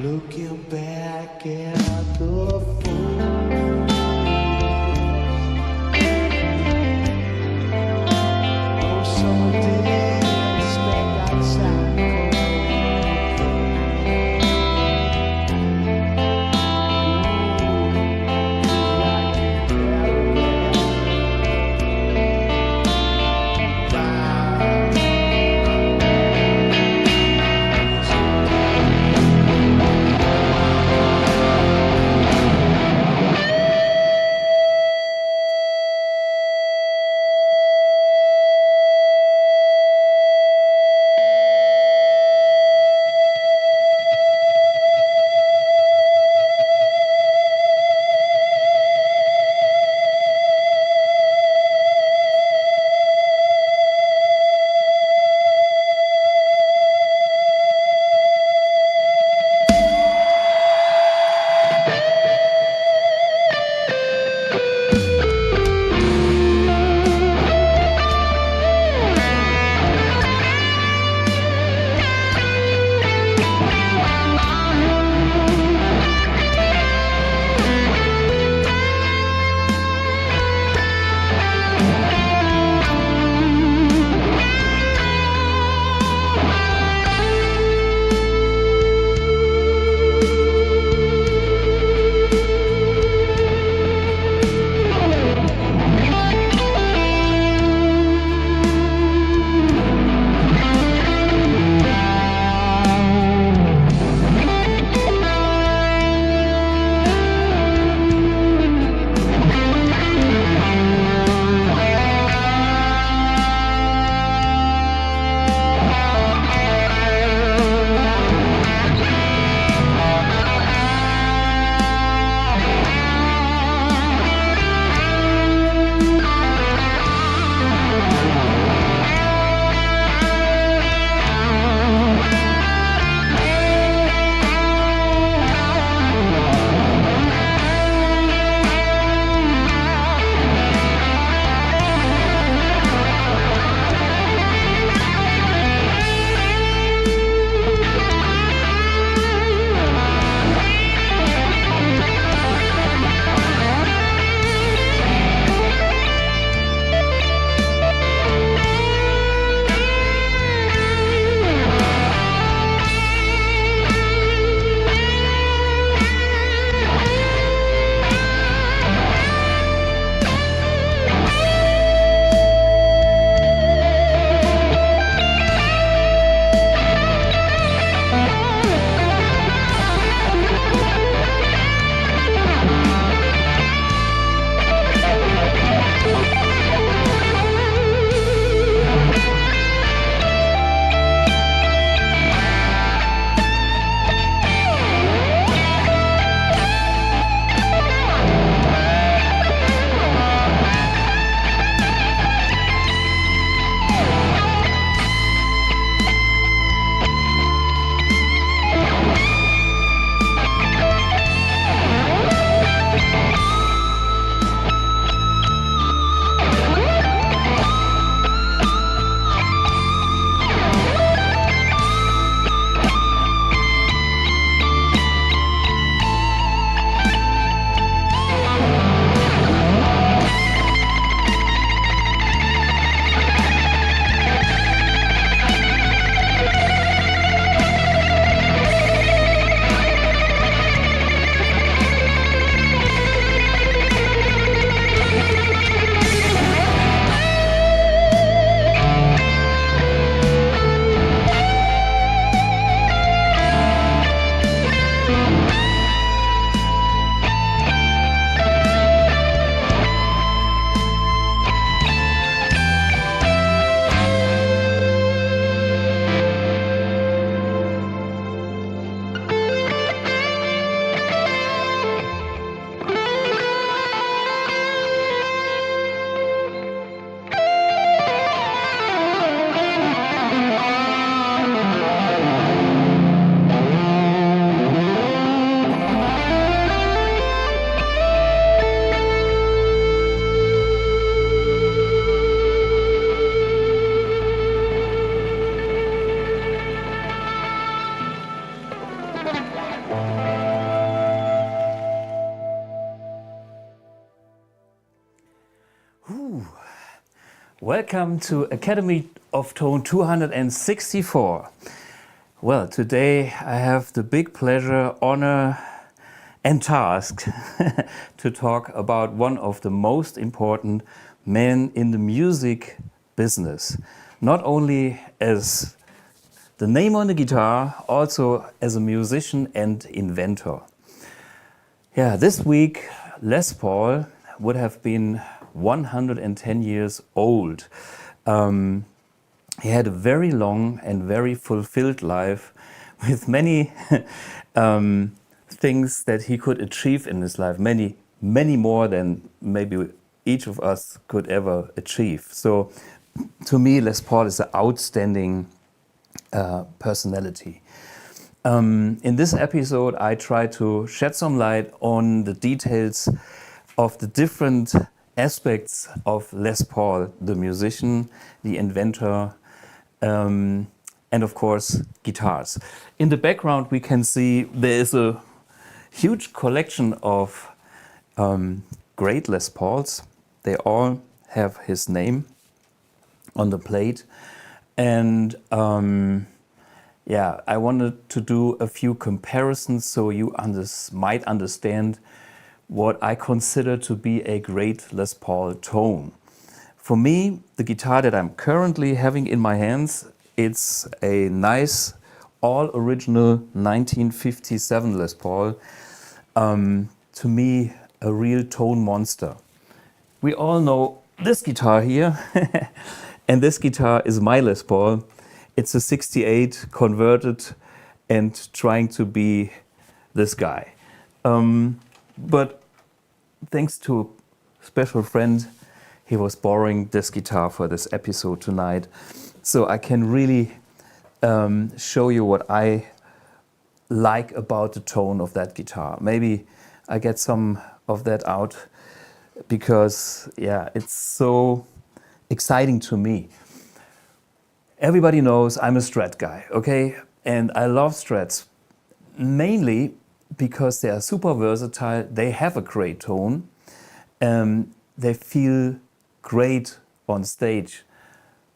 Looking back at the phone. Oh, summer days back outside. Welcome to Academy of Tone 264. Well, today I have the big pleasure, honor and task to talk about one of the most important men in the music business. Not only as the name on the guitar, also as a musician and inventor. Yeah, this week Les Paul would have been 110 years old. He had a very long and very fulfilled life with many things that he could achieve in his life, many more than maybe each of us could ever achieve. So to me, Les Paul is an outstanding personality. In this episode, I try to shed some light on the details of the different aspects of Les Paul, the musician, the inventor, and of course, guitars. In the background, we can see there is a huge collection of great Les Pauls. They all have his name on the plate. And yeah, I wanted to do a few comparisons so you might understand what I consider to be a great Les Paul tone. For me, the guitar that I'm currently having in my hands, it's a nice, all original 1957 Les Paul. To me, a real tone monster. We all know this guitar here, and this guitar is my Les Paul. It's a 68 converted and trying to be this guy. But thanks to a special friend, he was borrowing this guitar for this episode tonight. So I can really show you what I like about the tone of that guitar. Maybe I get some of that out because, yeah, it's so exciting to me. Everybody knows I'm a Strat guy, okay? And I love Strats mainly because they are super versatile, they have a great tone, they feel great on stage.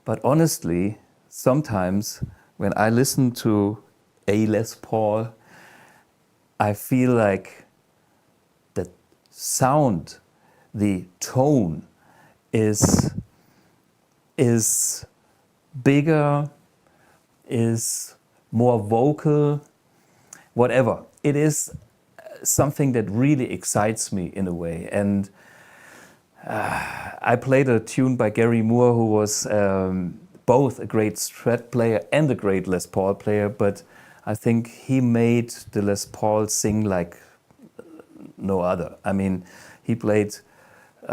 But honestly, sometimes when I listen to a Les Paul, I feel like the sound, the tone is bigger, is more vocal, whatever. It is something that really excites me in a way. And I played a tune by Gary Moore, who was both a great Strat player and a great Les Paul player, but I think he made the Les Paul sing like no other. I mean, he played,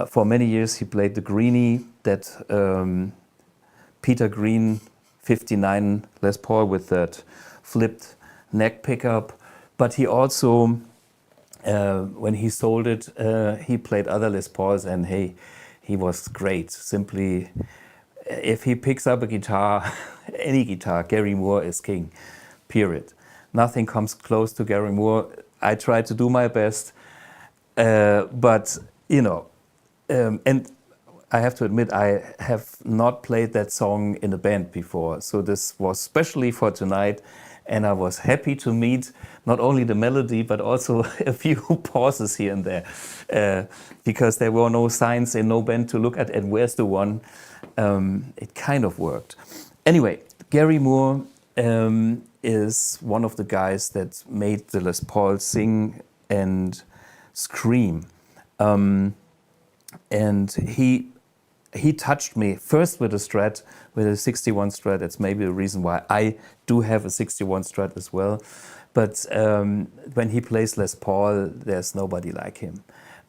for many years, he played the Greenie, that Peter Green 59 Les Paul with that flipped neck pickup. But he also, when he sold it, he played other Les Pauls, and hey, he was great. Simply, if he picks up a guitar, any guitar, Gary Moore is king, period. Nothing comes close to Gary Moore. I try to do my best, but, you know, and I have to admit, I have not played that song in a band before. So this was specially for tonight. And I was happy to meet not only the melody, but also a few pauses here and there, because there were no signs in no band to look at, and where's the one? It kind of worked. Anyway, Gary Moore is one of the guys that made the Les Paul sing and scream. And he touched me first with a Strat, with a 61 Strat. That's maybe the reason why I do have a 61 Strat as well. But when he plays Les Paul, there's nobody like him.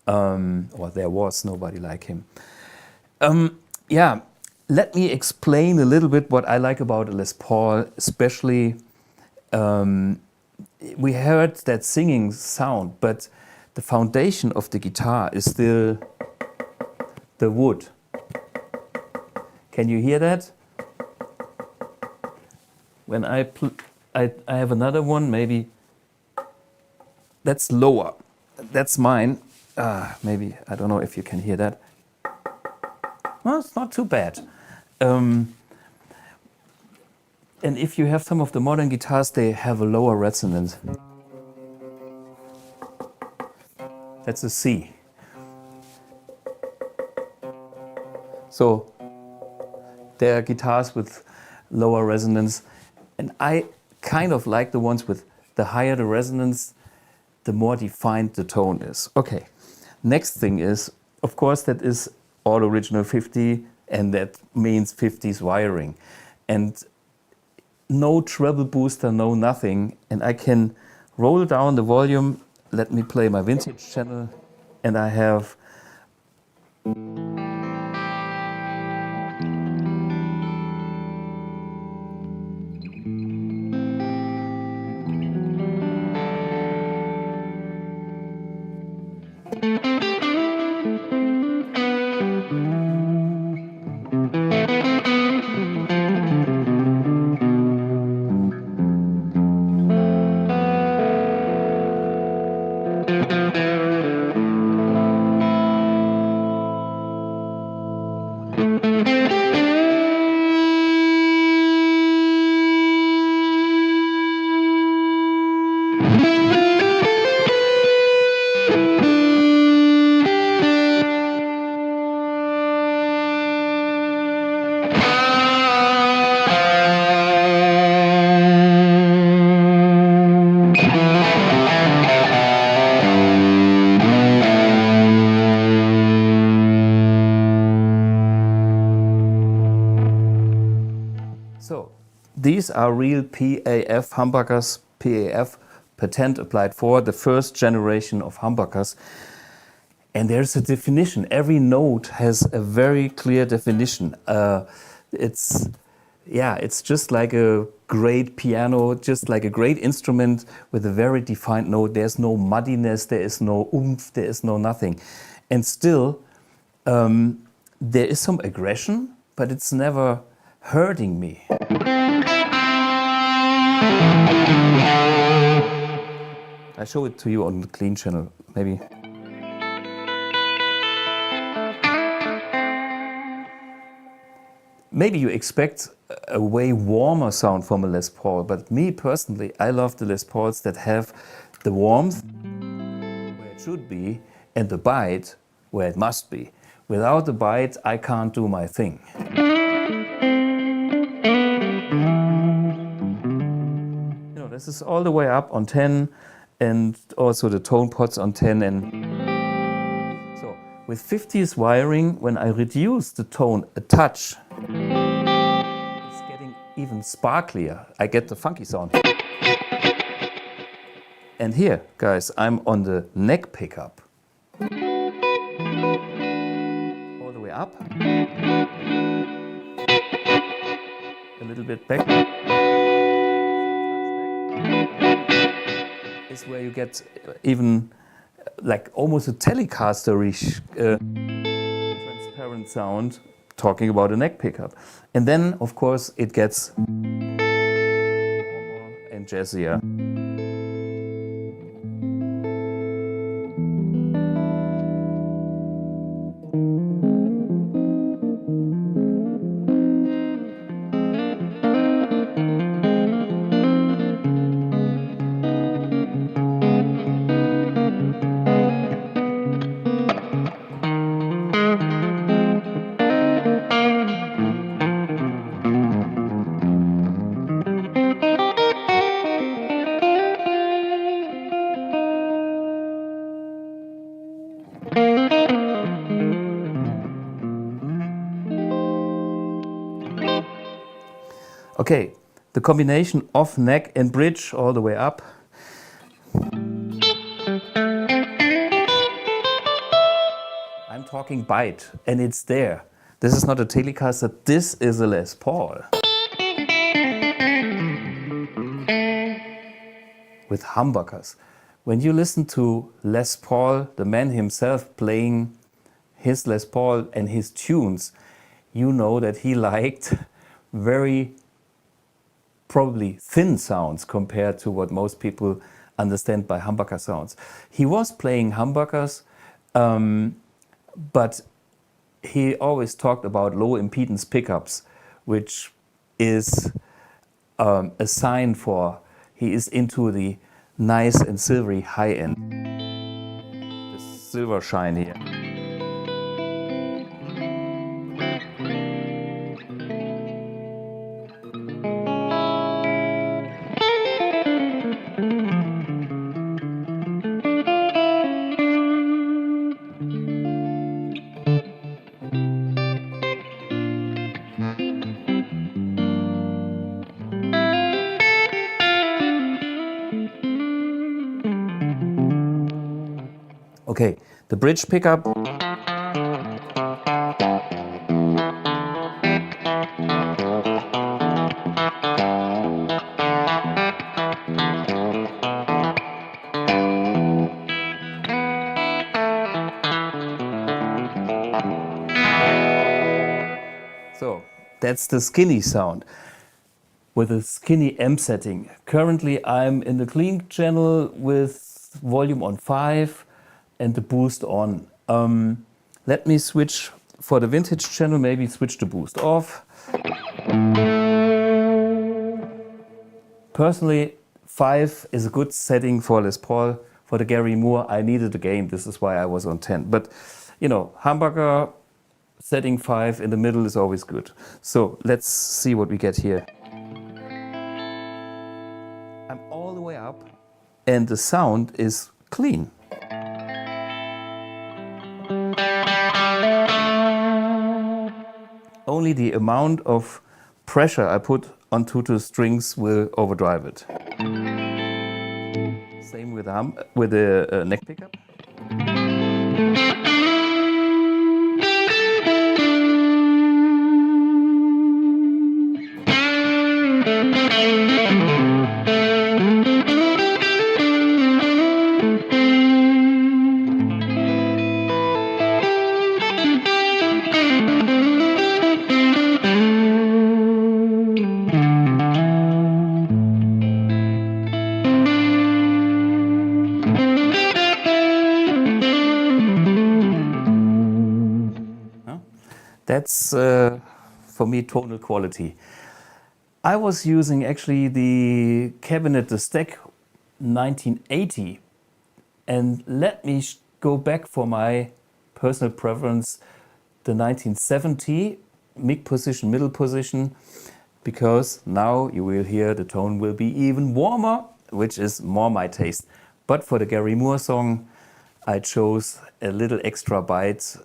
Or there was nobody like him. Yeah, let me explain a little bit what I like about a Les Paul, especially we heard that singing sound, but the foundation of the guitar is still the wood. Can you hear that? When I have another one, maybe that's lower. That's mine. Maybe, I don't know if you can hear that. Well, it's not too bad. And if you have some of the modern guitars, they have a lower resonance. That's a C. So there are guitars with lower resonance, and I kind of like the ones with the higher the resonance, the more defined the tone is. Okay, next thing is, of course, that is all original 50, and that means 50s wiring. And no treble booster, no nothing, and I can roll down the volume. Let me play my vintage channel, and I have these are real PAF humbuckers, PAF, patent applied for, the first generation of humbuckers. And there's a definition. Every note has a very clear definition. It's just like a great piano, just like a great instrument with a very defined note. There's no muddiness, there is no oomph, there is no nothing. And still, there is some aggression, but it's never hurting me. I show it to you on the clean channel, maybe. Maybe you expect a way warmer sound from a Les Paul, but me personally, I love the Les Pauls that have the warmth where it should be and the bite where it must be. Without the bite, I can't do my thing. You know, this is all the way up on 10, and also the tone pots on 10. And so with 50s wiring, when I reduce the tone a touch, it's getting even sparklier. I get the funky sound. And here, guys, I'm on the neck pickup. All the way up. A little bit back. Is where you get even like almost a Telecaster-ish transparent sound, talking about a neck pickup. And then, of course, it gets warmer and jazzier. Okay, the combination of neck and bridge all the way up. I'm talking bite, and it's there. This is not a Telecaster, this is a Les Paul. With humbuckers. When you listen to Les Paul, the man himself playing his Les Paul and his tunes, you know that he liked very probably thin sounds compared to what most people understand by humbucker sounds. He was playing humbuckers, but he always talked about low impedance pickups, which is a sign for he is into the nice and silvery high end. The silver shine here. Okay, the bridge pickup. So that's the skinny sound with a skinny M setting. Currently I'm in the clean channel with volume on 5 and the boost on. Let me switch for the vintage channel, maybe switch the boost off. Personally, 5 is a good setting for Les Paul. For the Gary Moore, I needed a gain. This is why I was on 10. But, you know, Hamburger setting 5 in the middle is always good. So let's see what we get here. I'm all the way up and the sound is clean. Only the amount of pressure I put onto the strings will overdrive it. Same with the neck pickup. That's for me tonal quality. I was using actually the cabinet, the stack 1980, and let me go back for my personal preference, the 1970 mid position, middle position, because now you will hear the tone will be even warmer, which is more my taste. But for the Gary Moore song, I chose a little extra bite.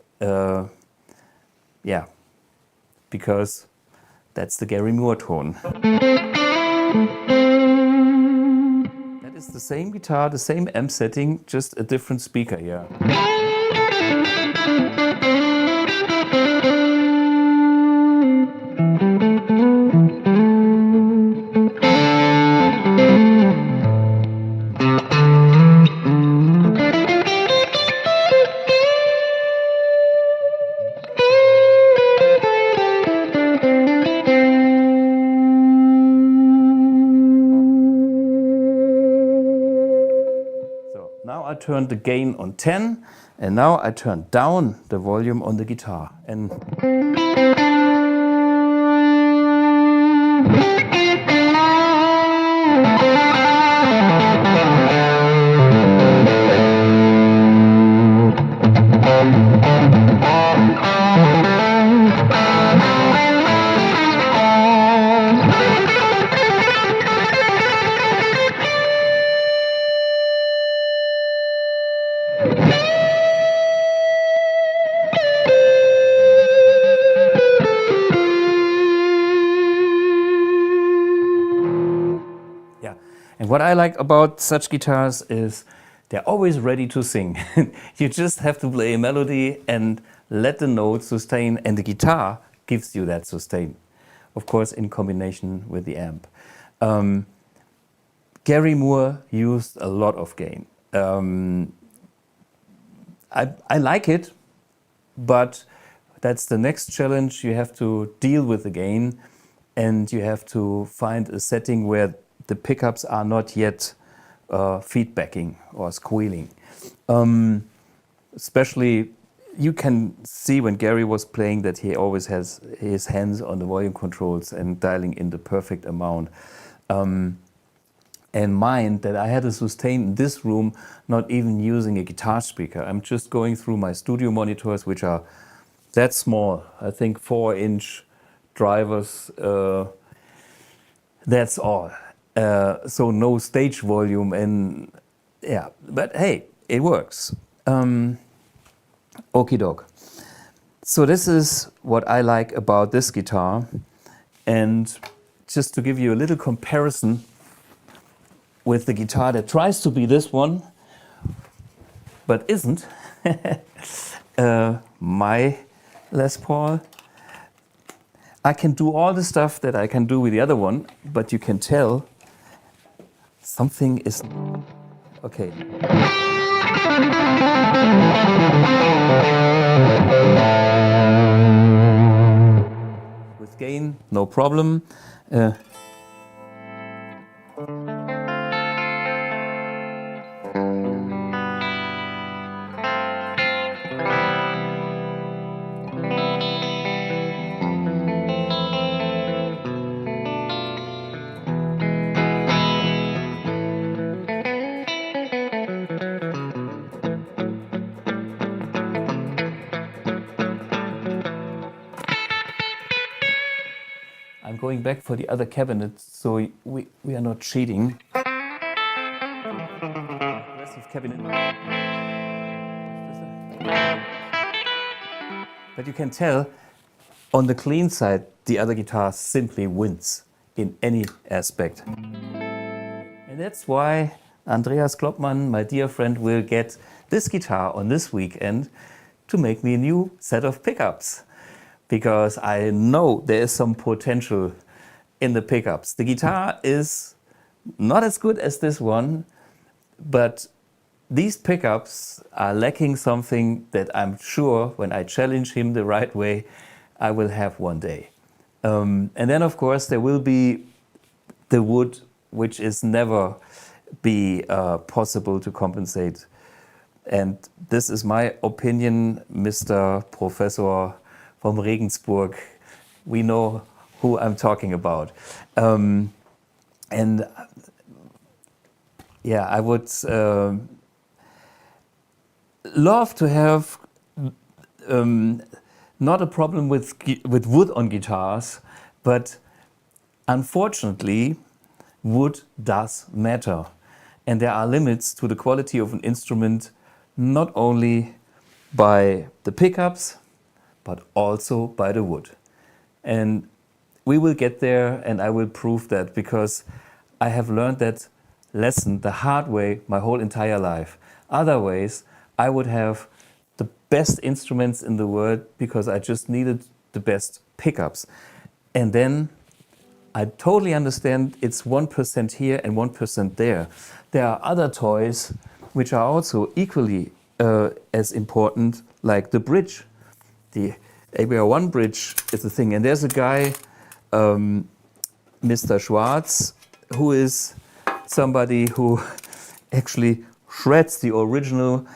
Yeah, because that's the Gary Moore tone. That is the same guitar, the same amp setting, just a different speaker here. Now I turned the gain on 10 and now I turn down the volume on the guitar. And what I like about such guitars is they're always ready to sing. You just have to play a melody and let the note sustain, and the guitar gives you that sustain. Of course, in combination with the amp. Gary Moore used a lot of gain. I like it, but that's the next challenge. You have to deal with the gain, and you have to find a setting where the pickups are not yet feedbacking or squealing. Especially you can see when Gary was playing that he always has his hands on the volume controls and dialing in the perfect amount. And mind that I had to sustain in this room, not even using a guitar speaker. I'm just going through my studio monitors, which are that small. I think 4-inch drivers, that's all. So no stage volume, and yeah, but hey, it works. Okie doke. So this is what I like about this guitar, and just to give you a little comparison with the guitar that tries to be this one, but isn't, my Les Paul. I can do all the stuff that I can do with the other one, but you can tell something is okay. With gain, no problem. I'm going back for the other cabinet, so we are not cheating. Aggressive cabinet. But you can tell, on the clean side, the other guitar simply wins in any aspect. And that's why Andreas Kloppmann, my dear friend, will get this guitar on this weekend to make me a new set of pickups. Because I know there is some potential in the pickups. The guitar is not as good as this one, but these pickups are lacking something that I'm sure when I challenge him the right way, I will have one day. And then of course there will be the wood, which is never be possible to compensate. And this is my opinion, Mr. Professor from Regensburg. We know who I'm talking about. And yeah, I would love to have not a problem with wood on guitars, but unfortunately, wood does matter. And there are limits to the quality of an instrument, not only by the pickups, but also by the wood. And we will get there, and I will prove that, because I have learned that lesson the hard way my whole entire life. Otherwise, I would have the best instruments in the world because I just needed the best pickups. And then I totally understand it's 1% here and 1% there. There are other toys which are also equally as important, like the bridge. The ABR1 bridge is the thing. And there's a guy, Mr. Schwartz, who is somebody who actually shreds the original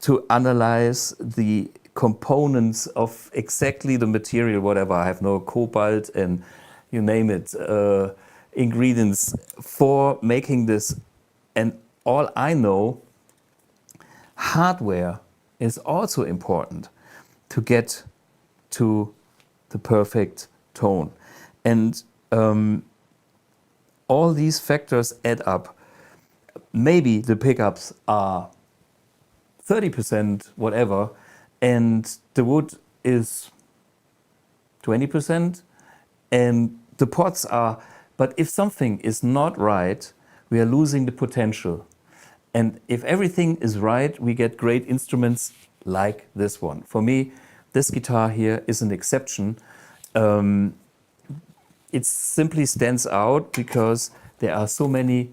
to analyze the components of exactly the material, whatever. I have no cobalt and you name it, ingredients for making this. And all I know, hardware is also important to get to the perfect tone. And all these factors add up. Maybe the pickups are 30%, whatever, and the wood is 20%, and the pots are, but if something is not right, we are losing the potential. And if everything is right, we get great instruments like this one. For me, this guitar here is an exception. It simply stands out because there are so many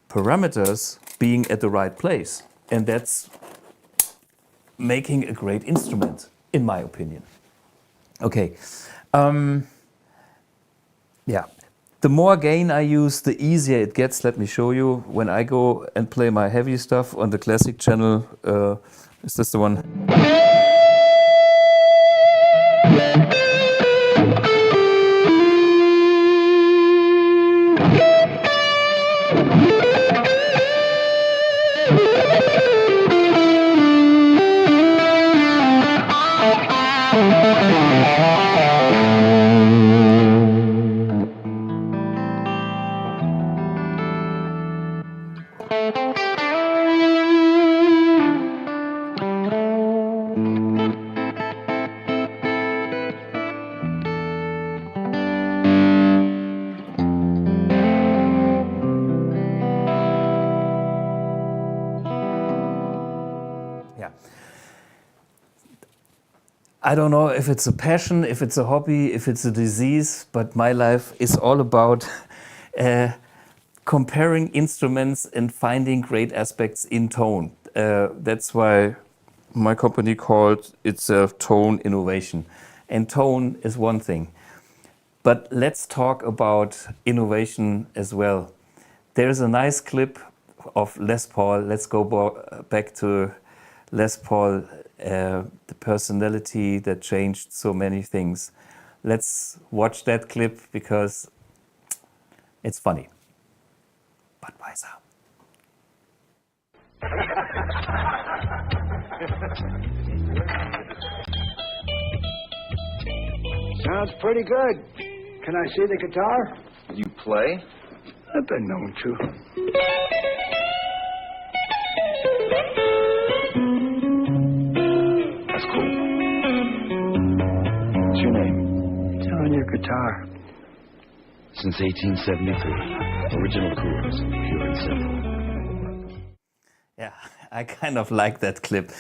parameters being at the right place. And that's making a great instrument, in my opinion. Okay. Yeah. The more gain I use, the easier it gets. Let me show you. When I go and play my heavy stuff on the classic channel, is this the one? I don't know if it's a passion, if it's a hobby, if it's a disease, but my life is all about comparing instruments and finding great aspects in tone. That's why my company called itself Tone Innovation. And tone is one thing. But let's talk about innovation as well. There's a nice clip of Les Paul. Let's go back to Les Paul, the personality that changed so many things. Let's watch that clip because it's funny. Budweiser. Sounds pretty good. Can I see the guitar? You play? I've been known to. That's cool. What's your name? It's on your guitar. Since 1873. Original Coors, pure and simple. Yeah, I kind of like that clip.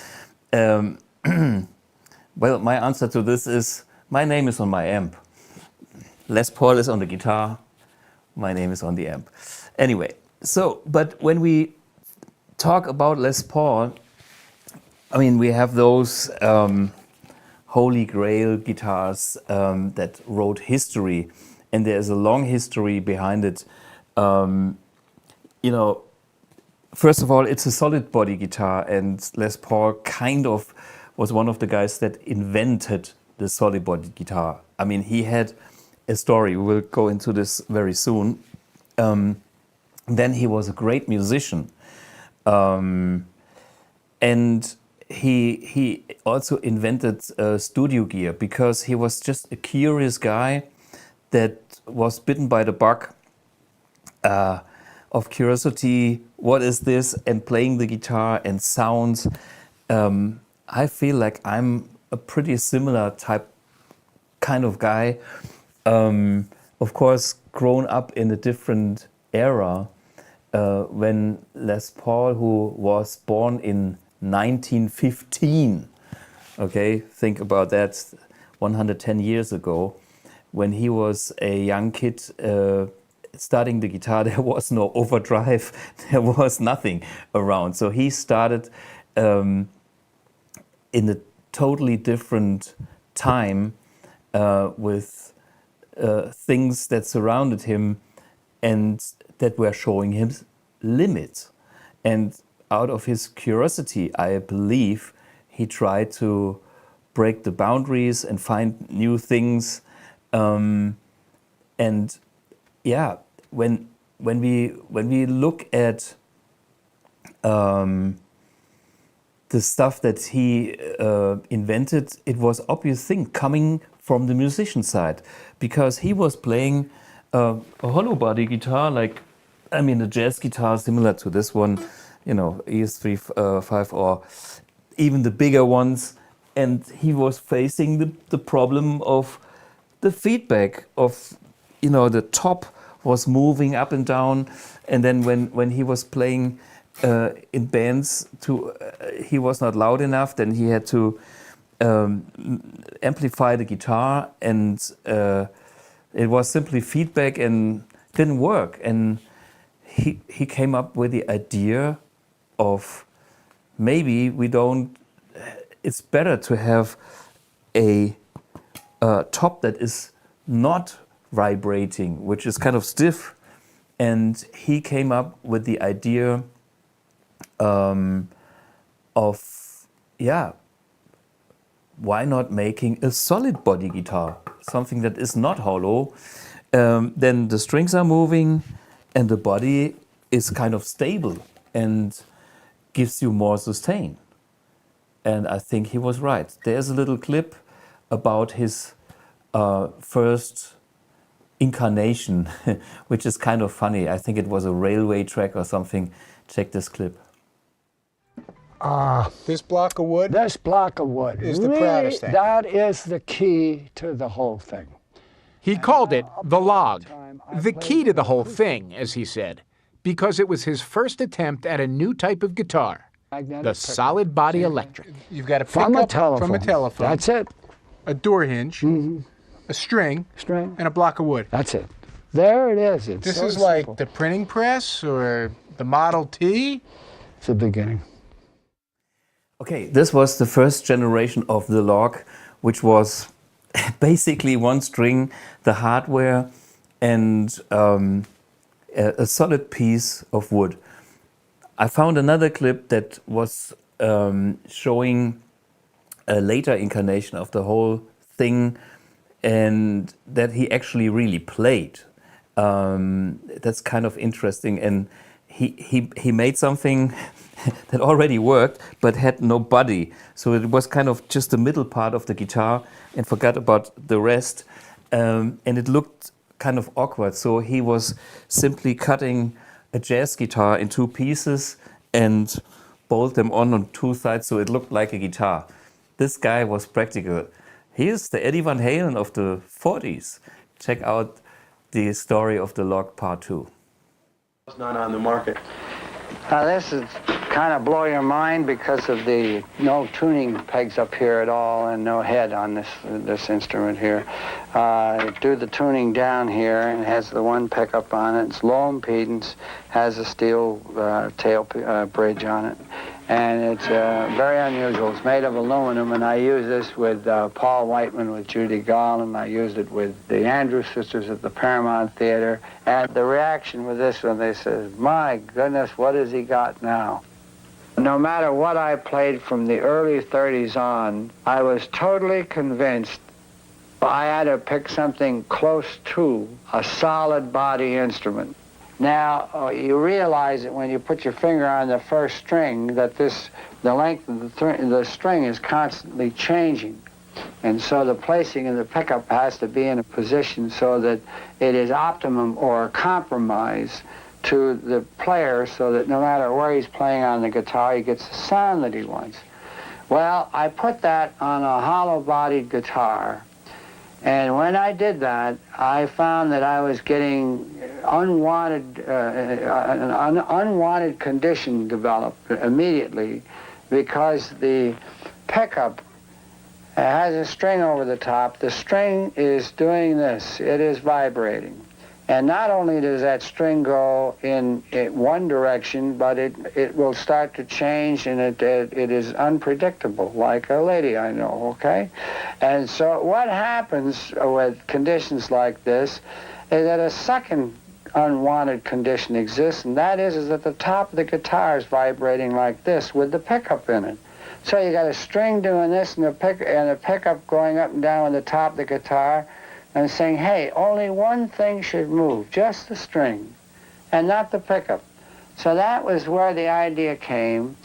Well, my answer to this is, my name is on my amp. Les Paul is on the guitar. My name is on the amp. Anyway, but when we talk about Les Paul, I mean, we have those holy grail guitars that wrote history, and there's a long history behind it. You know, first of all, it's a solid body guitar, and Les Paul kind of was one of the guys that invented the solid body guitar. I mean, he had a story. We will go into this very soon. Then he was a great musician, and he also invented studio gear because he was just a curious guy that was bitten by the bug of curiosity. What is this? And playing the guitar and sounds. I feel like I'm a pretty similar kind of guy. Of course, grown up in a different era. When Les Paul, who was born in 1915, okay, think about that, 110 years ago, when he was a young kid starting the guitar, there was no overdrive, there was nothing around. So he started in a totally different time with things that surrounded him and that were showing him limits. And out of his curiosity, I believe, he tried to break the boundaries and find new things. And yeah, when we look at the stuff that he invented, it was obvious thing coming from the musician side, because he was playing a hollow body guitar, like, I mean, a jazz guitar similar to this one, you know, ES35 or even the bigger ones, and he was facing the problem of the feedback of, you know, the top was moving up and down, and then when he was playing in bands, he was not loud enough, then he had to amplify the guitar, and it was simply feedback and didn't work. And he came up with the idea of maybe it's better to have a top that is not vibrating, which is kind of stiff. And he came up with the idea of, yeah, why not making a solid body guitar, something that is not hollow. Then the strings are moving and the body is kind of stable and gives you more sustain. And I think he was right. There's a little clip about his first incarnation, which is kind of funny. I think it was a railway track or something. Check this clip. This block of wood? This block of wood Is the proudest thing. That is the key to the whole thing. He called it the log, the key to the whole thing, as he said, because it was his first attempt at a new type of guitar, the solid body electric. You've got to pick From a up telephone. from a telephone. That's it. a door hinge, a string, and a block of wood. That's it. There it is. It's This so is like simple. the printing press or the Model T. It's the beginning. Okay, this was the first generation of the log, which was basically one string, the hardware, and a solid piece of wood. I found another clip that was showing a later incarnation of the whole thing, and that he actually really played. That's kind of interesting, and he made something that already worked but had no body, so it was kind of just the middle part of the guitar and forgot about the rest, and it looked kind of awkward. So he was simply cutting a jazz guitar in two pieces and bolt them on two sides so it looked like a guitar. This guy was practical. He is the Eddie Van Halen of the 40s. Check out the story of the log part 2. It's not on the market. This is kind of blow your mind because of the no tuning pegs up here at all and no head on this instrument here. Do the tuning down here and has the one pickup on it. It's low impedance, has a steel tail bridge on it. And it's very unusual. It's made of aluminum, and I use this with Paul Whiteman, with Judy Gall, and I used it with the Andrews Sisters at the Paramount Theater. And the reaction with this one, they said, my goodness, what has he got now? No matter what I played from the early 30s on, I was totally convinced I had to pick something close to a solid body instrument. Now, you realize that when you put your finger on the first string, that the length of the string is constantly changing. And so the placing of the pickup has to be in a position so that it is optimum or a compromise to the player, so that no matter where he's playing on the guitar, he gets the sound that he wants. Well, I put that on a hollow-bodied guitar. And when I did that, I found that I was getting an unwanted condition developed immediately, because the pickup has a string over the top. The string is doing this. It is vibrating. And not only does that string go in one direction, but it will start to change, and it is unpredictable, like a lady I know, okay? And so what happens with conditions like this is that a second unwanted condition exists, and that is that the top of the guitar is vibrating like this with the pickup in it. So you got a string doing this and a pickup going up and down on the top of the guitar, and saying, hey, only one thing should move, just the string, and not the pickup. So that was where the idea came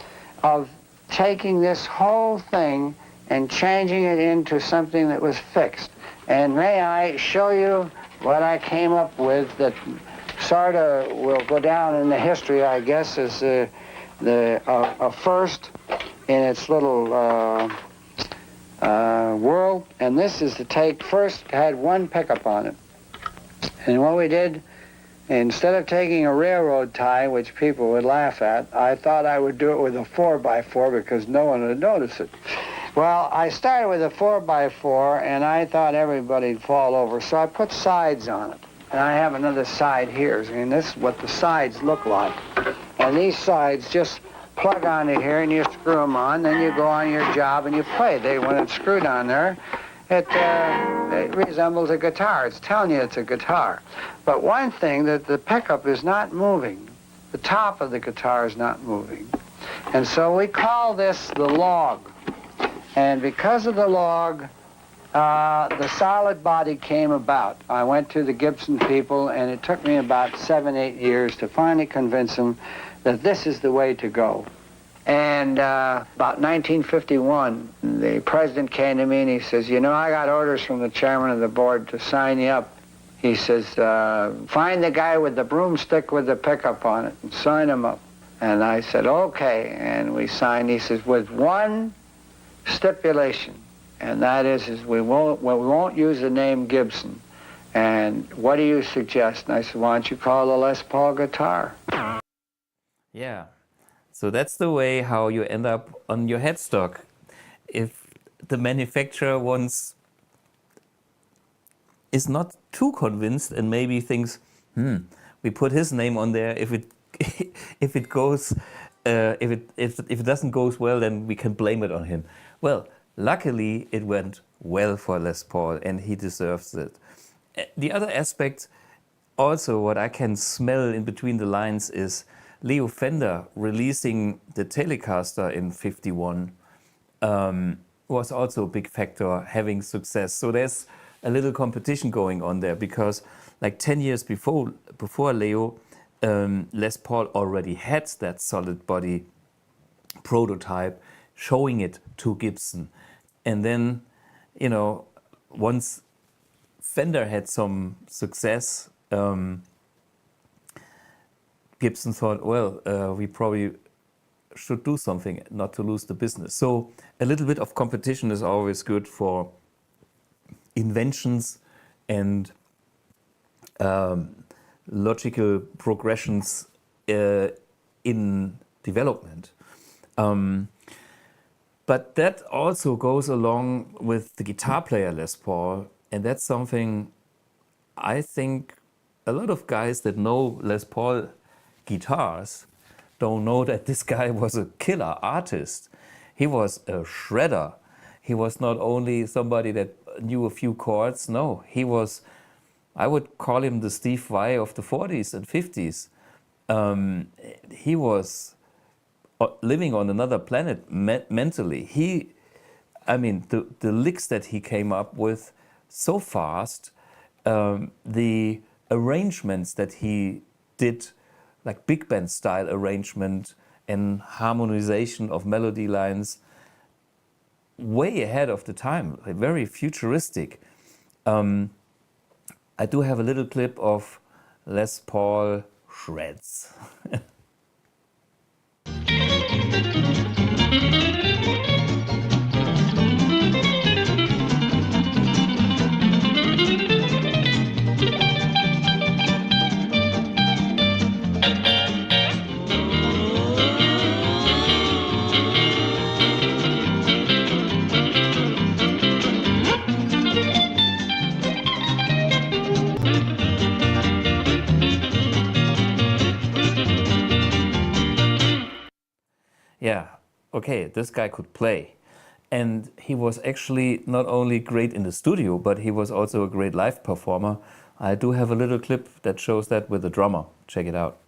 of taking this whole thing and changing it into something that was fixed. And may I show you what I came up with that sort of will go down in the history, I guess, as a first in its little world. And this is the take. First had one pickup on it. And what we did, instead of taking a railroad tie, which people would laugh at, I thought I would do it with a 4x4 because no one would notice it. Well, I started with a 4x4, and I thought everybody'd fall over, so I put sides on it. And I have another side here. And this is what the sides look like. And these sides just plug onto here, and you screw them on, then you go on your job and you play. When it's screwed on there, it resembles a guitar. It's telling you it's a guitar. But one thing, that the pickup is not moving. The top of the guitar is not moving. And so we call this the log. And because of the log, the solid body came about. I went to the Gibson people, and it took me about 7-8 years to finally convince them that this is the way to go. And about 1951, the president came to me and he says, you know, I got orders from the chairman of the board to sign you up. He says, find the guy with the broomstick with the pickup on it and sign him up. And I said, okay. And we signed. He says, with one stipulation, and that is we won't use the name Gibson. And what do you suggest? And I said, why don't you call the Les Paul guitar? Yeah, so that's the way how you end up on your headstock. If the manufacturer wants is not too convinced and maybe thinks, we put his name on there. If it if it goes if it doesn't go well, then we can blame it on him. Well, luckily it went well for Les Paul, and he deserves it. The other aspect, also what I can smell in between the lines, is Leo Fender releasing the Telecaster in '51 was also a big factor having success. So there's a little competition going on there, because like 10 years before Leo, Les Paul already had that solid body prototype, showing it to Gibson. And then, you know, once Fender had some success, Gibson thought, well, we probably should do something not to lose the business. So a little bit of competition is always good for inventions and logical progressions in development. But that also goes along with the guitar player Les Paul, and that's something I think a lot of guys that know Les Paul guitars don't know, that this guy was a killer artist. He was a shredder. He was not only somebody that knew a few chords, no, he was, I would call him the Steve Vai of the 40s and 50s. He was living on another planet mentally. The licks that he came up with so fast, the arrangements that he did, like big band style arrangement and harmonization of melody lines, way ahead of the time, like very futuristic. I do have a little clip of Les Paul shreds. Yeah, okay, this guy could play. And he was actually not only great in the studio, but he was also a great live performer. I do have a little clip that shows that with the drummer. Check it out.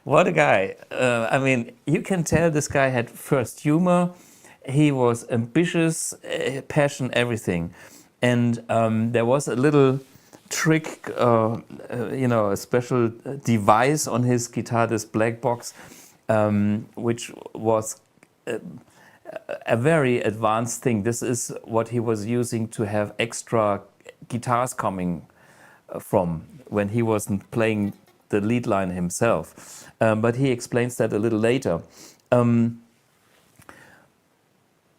What a guy. You can tell this guy had first humor. He was ambitious, passion, everything. And there was a little trick, a special device on his guitar, this black box, which was a very advanced thing. This is what he was using to have extra guitars coming from when he wasn't playing the lead line himself. But he explains that a little later.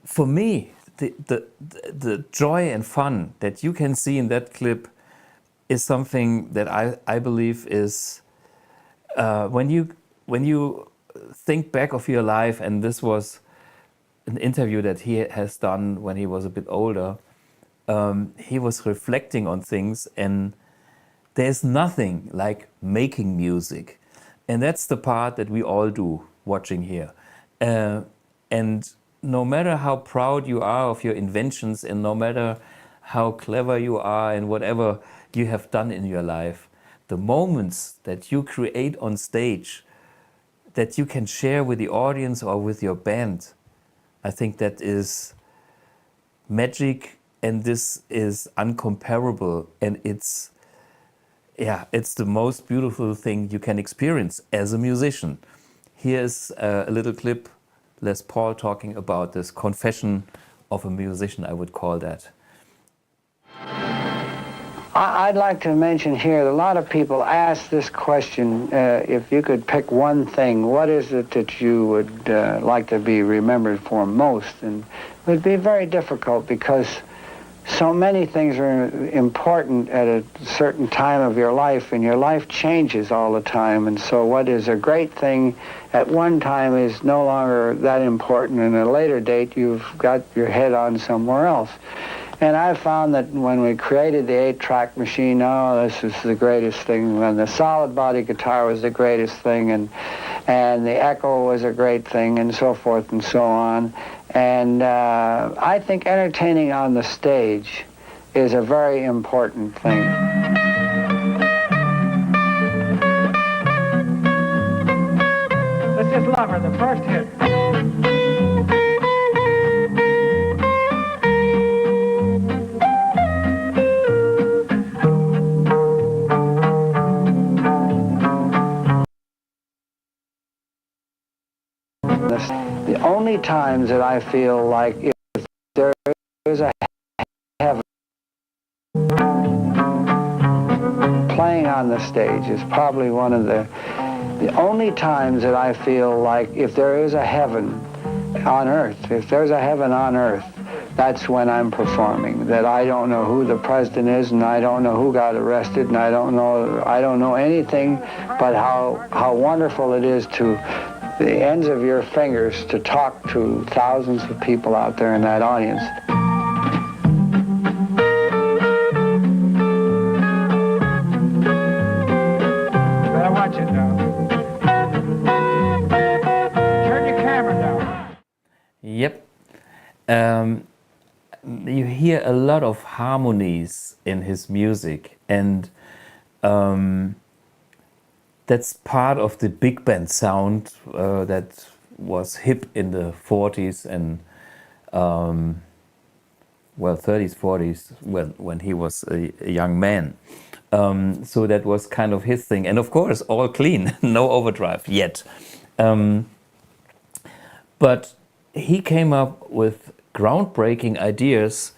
For me, the joy and fun that you can see in that clip is something that I believe is when you think back of your life, and this was an interview that he has done when he was a bit older. He was reflecting on things, and there's nothing like making music. And that's the part that we all do watching here. And no matter how proud you are of your inventions, and no matter how clever you are and whatever you have done in your life, the moments that you create on stage that you can share with the audience or with your band, I think that is magic, and this is uncomparable, and it's the most beautiful thing you can experience as a musician. Here's a little clip, Les Paul talking about this confession of a musician, I would call that. I'd like to mention here that a lot of people ask this question, if you could pick one thing, what is it that you would like to be remembered for most? And it would be very difficult because so many things are important at a certain time of your life, and your life changes all the time. And so what is a great thing at one time is no longer that important, and at a later date you've got your head on somewhere else. And I found that when we created the 8-track machine, oh, this is the greatest thing. When the solid body guitar was the greatest thing, and the echo was a great thing, and so forth and so on. And I think entertaining on the stage is a very important thing. Let's just love her, the first hit. The only times that I feel like if there is a heaven, playing on the stage is probably one of the only times that I feel like if there is a heaven on earth, if there's a heaven on earth, that's when I'm performing. That I don't know who the president is, and I don't know who got arrested, and I don't know anything but how wonderful it is to the ends of your fingers to talk to thousands of people out there in that audience. Better watch it now. Turn your camera down. Yep. You hear a lot of harmonies in his music, and that's part of the big band sound that was hip in the 40s and 30s, 40s when he was a young man. So that was kind of his thing, and of course all clean, no overdrive yet. But he came up with groundbreaking ideas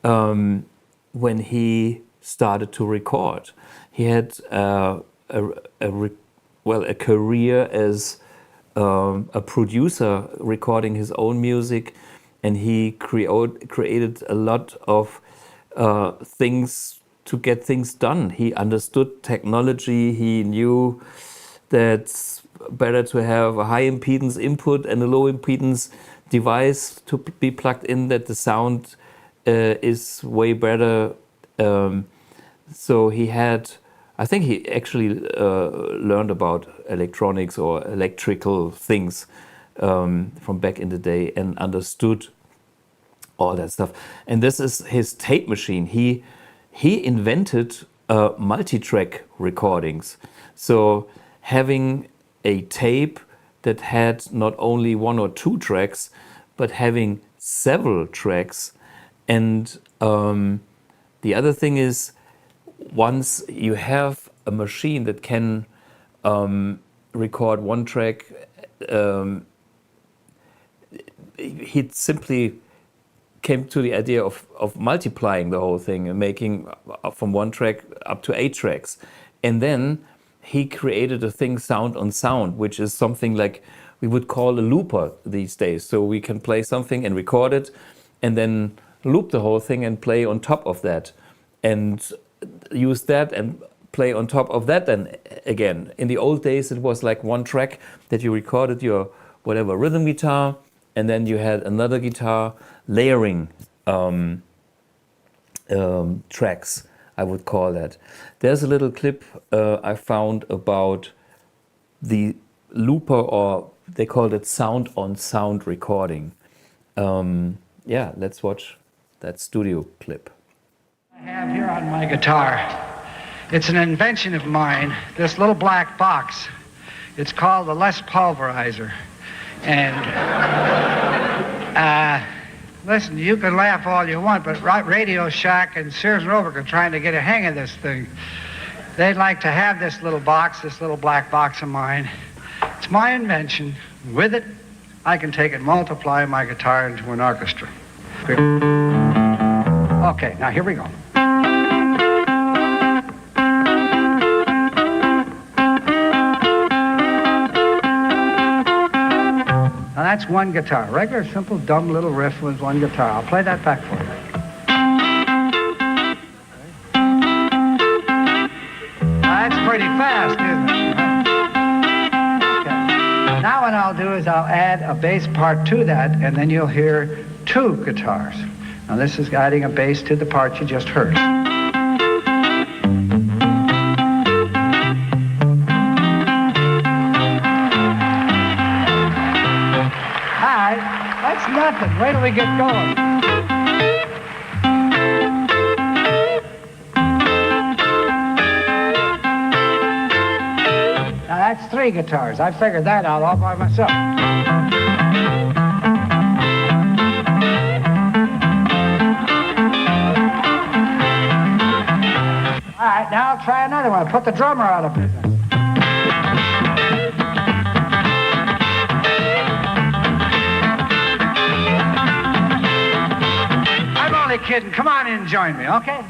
when he started to record. He had a career as a producer, recording his own music, and he created a lot of things to get things done. He understood technology. He knew that it's better to have a high impedance input and a low impedance device to be plugged in, that the sound is way better. So he had, I think he actually learned about electronics or electrical things from back in the day and understood all that stuff. And this is his tape machine. He invented multitrack recordings. So having a tape that had not only one or two tracks, but having several tracks. And the other thing is, once you have a machine that can record one track, he simply came to the idea of multiplying the whole thing and making from one track up to 8 tracks. And then he created a thing, sound on sound, which is something like we would call a looper these days. So we can play something and record it and then loop the whole thing and play on top of that, and use that and play on top of that then again. In the old days, it was like one track that you recorded your whatever rhythm guitar, and then you had another guitar layering tracks, I would call that. There's a little clip I found about the looper, or they called it sound on sound recording. Yeah, let's watch that studio clip. I have here on my guitar It's an invention of mine, this little black box. It's called the Les Pulverizer. And listen, you can laugh all you want, but Radio Shack and Sears Roebuck are trying to get a hang of this thing. They'd like to have this little box, this little black box of mine. It's my invention. With it, I can take it and multiply my guitar into an orchestra. Okay, now here we go. Now that's one guitar. Regular, simple, dumb little riff with one guitar. I'll play that back for you. Now that's pretty fast, isn't it? Okay. Now what I'll do is I'll add a bass part to that, and then you'll hear two guitars. Now this is adding a bass to the part you just heard. That's nothing. Wait till we get going. Now that's three guitars. I figured that out all by myself. All right, now I'll try another one. Put the drummer out of business. Kidding. Come on in and join me, okay?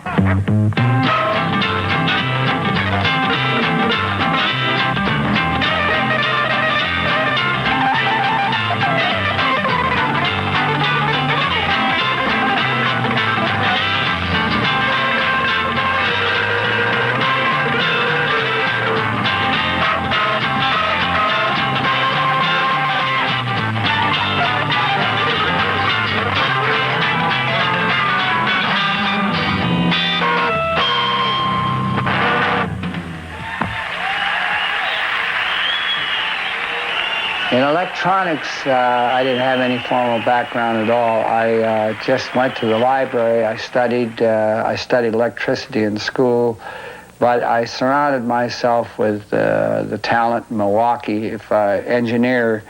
In electronics, I didn't have any formal background at all. I just went to the library. I studied electricity in school, but I surrounded myself with the talent in Milwaukee. If an engineer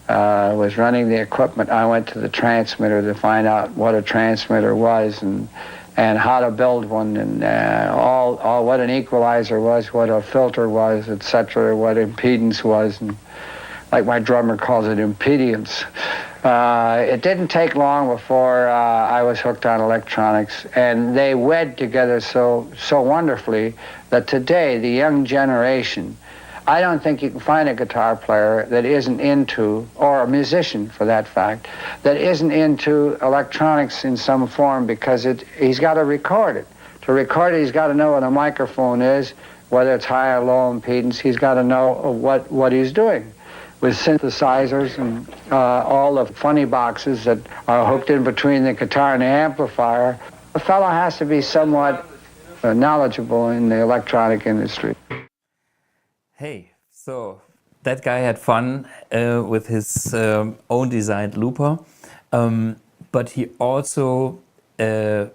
was running the equipment, I went to the transmitter to find out what a transmitter was and how to build one, and all what an equalizer was, what a filter was, etc., what impedance was, and like my drummer calls it, impedance. It didn't take long before I was hooked on electronics, and they wed together so wonderfully that today, the young generation, I don't think you can find a guitar player that isn't into, or a musician for that fact, that isn't into electronics in some form, because he's got to record it. To record it, he's got to know what a microphone is, whether it's high or low impedance. He's got to know what he's doing. With synthesizers and all the funny boxes that are hooked in between the guitar and the amplifier, a fellow has to be somewhat knowledgeable in the electronic industry. Hey, so that guy had fun with his own designed looper, but he also invented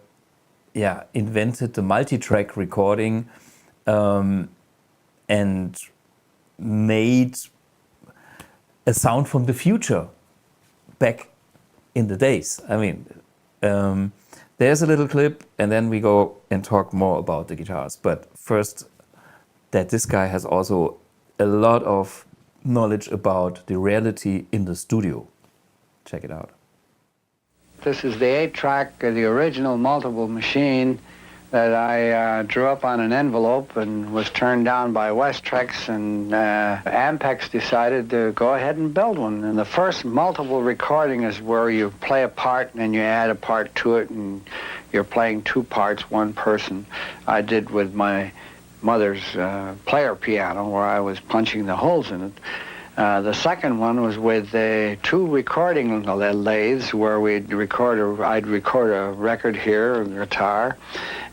the multitrack recording and made a sound from the future back in the days. I mean, there's a little clip, and then we go and talk more about the guitars. But first, that this guy has also a lot of knowledge about the reality in the studio. Check it out. This is the 8-track, the original multiple machine that I drew up on an envelope and was turned down by Westrex, and Ampex decided to go ahead and build one. And the first multiple recording is where you play a part and then you add a part to it, and you're playing two parts, one person. I did with my mother's player piano, where I was punching the holes in it. The second one was with two recording lathes, where I'd record a record here, a guitar,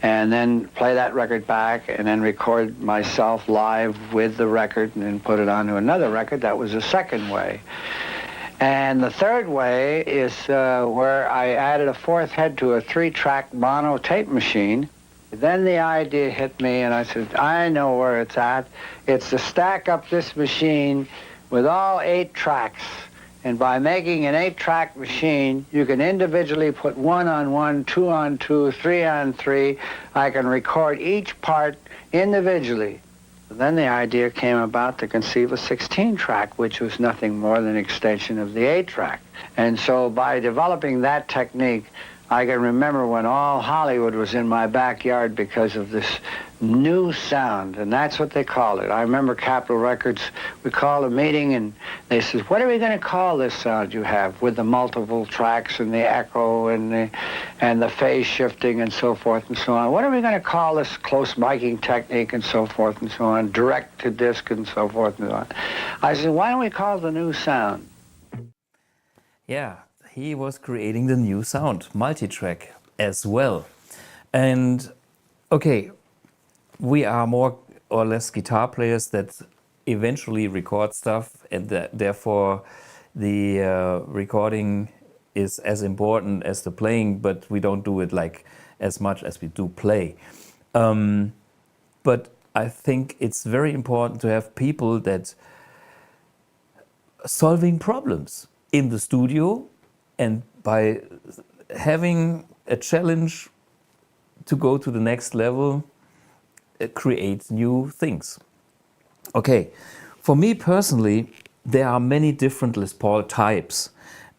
and then play that record back, and then record myself live with the record, and then put it onto another record. That was the second way. And the third way is where I added a fourth head to a 3-track mono tape machine, Then the idea hit me, and I said, I know where it's at. It's to stack up this machine with all 8 tracks. And by making an 8-track machine, you can individually put 1 on 1, 2 on 2, 3 on 3. I can record each part individually. Then the idea came about to conceive a 16-track, which was nothing more than an extension of the 8-track. And so by developing that technique, I can remember when all Hollywood was in my backyard because of this new sound, and that's what they called it. I remember Capitol Records, we called a meeting, and they said, what are we going to call this sound you have with the multiple tracks and the echo and the phase shifting and so forth and so on? What are we going to call this close miking technique and so forth and so on, direct to disc and so forth and so on? I said, why don't we call it the new sound? Yeah, he was creating the new sound, multitrack as well. And okay, we are more or less guitar players that eventually record stuff, and therefore the recording is as important as the playing, but we don't do it like as much as we do play. But I think it's very important to have people that solving problems in the studio, and by having a challenge to go to the next level, create new things. Okay, for me personally, there are many different Les Paul types.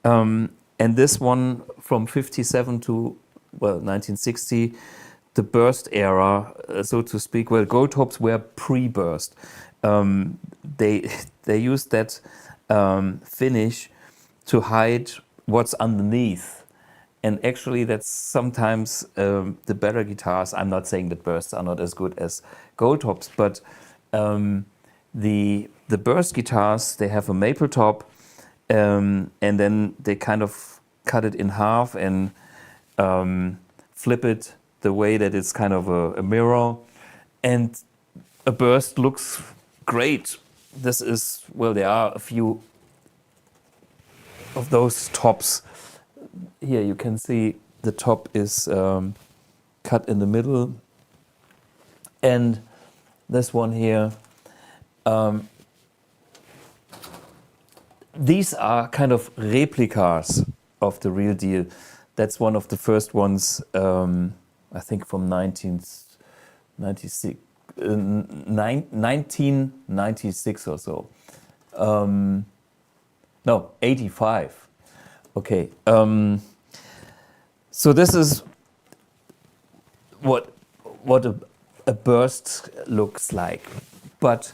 And this one from 57 to, well, 1960, the burst era, so to speak. Well, Goldtops were pre-burst. They used that finish to hide what's underneath. And actually that's sometimes the better guitars. I'm not saying that bursts are not as good as Goldtops, but the burst guitars, they have a maple top, and then they kind of cut it in half and flip it the way that it's kind of a mirror, and a burst looks great. This is, well, there are a few of those tops. Here you can see the top is cut in the middle, and this one here, these are kind of replicas of the real deal. That's one of the first ones, I think from 1996 or so. No, 85. Okay. So this is what a burst looks like. But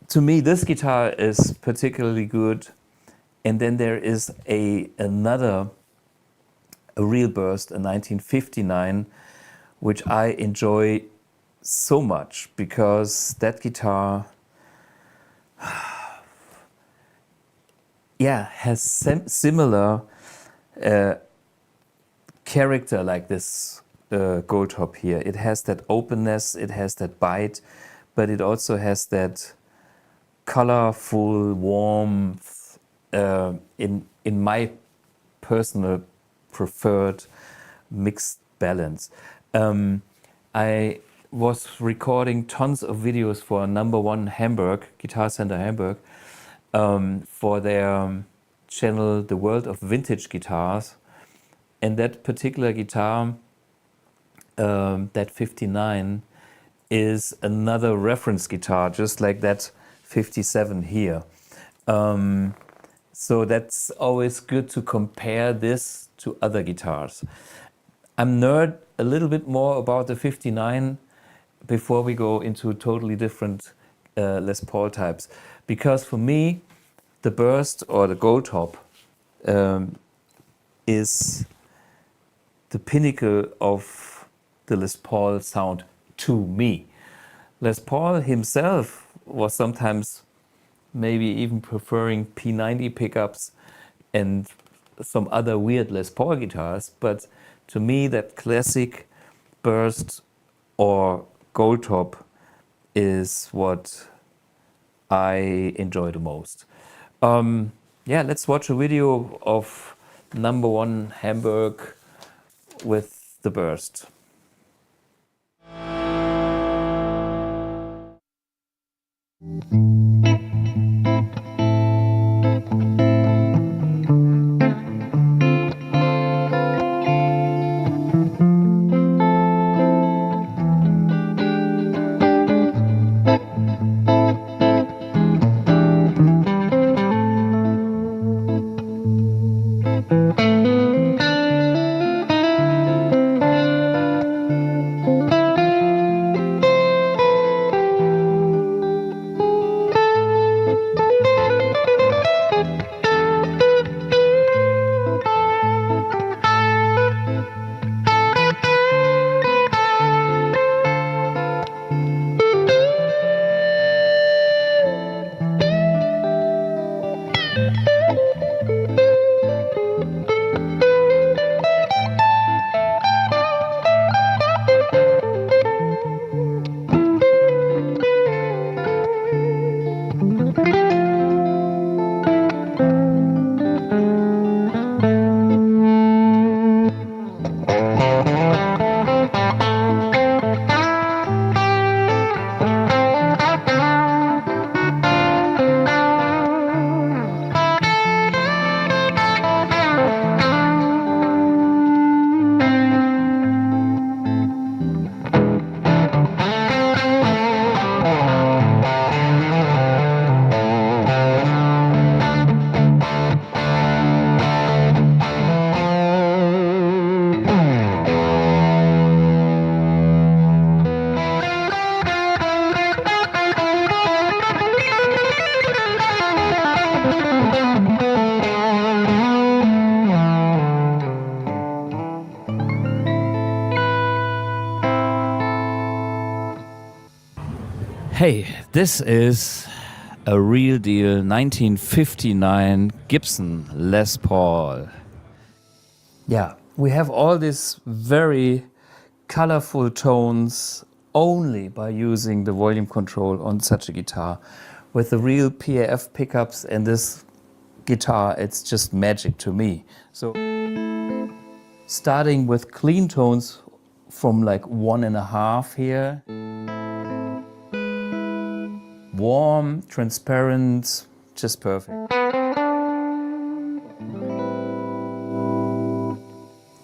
to me, this guitar is particularly good. And then there is another real burst, a 1959, which I enjoy so much because that guitar, yeah, has similar character like this Goldtop here. It has that openness, it has that bite, but it also has that colorful warmth, in my personal preferred mixed balance. I was recording tons of videos for Nr1 Hamburg, Guitar Center Hamburg, for their channel, The World of Vintage Guitars. And that particular guitar, that 59, is another reference guitar, just like that 57 here. So that's always good to compare this to other guitars. I'm nerd a little bit more about the 59 before we go into totally different Les Paul types. Because for me, the burst or the Goldtop is the pinnacle of the Les Paul sound to me. Les Paul himself was sometimes maybe even preferring P90 pickups and some other weird Les Paul guitars, but to me that classic burst or Goldtop is what I enjoy the most. Yeah, let's watch a video of Nr1 Hamburg with the burst. Hey, this is a real deal 1959 Gibson Les Paul. Yeah, we have all these very colorful tones only by using the volume control on such a guitar. With the real PAF pickups and this guitar, it's just magic to me. So, starting with clean tones from like 1.5 here. Warm, transparent, just perfect.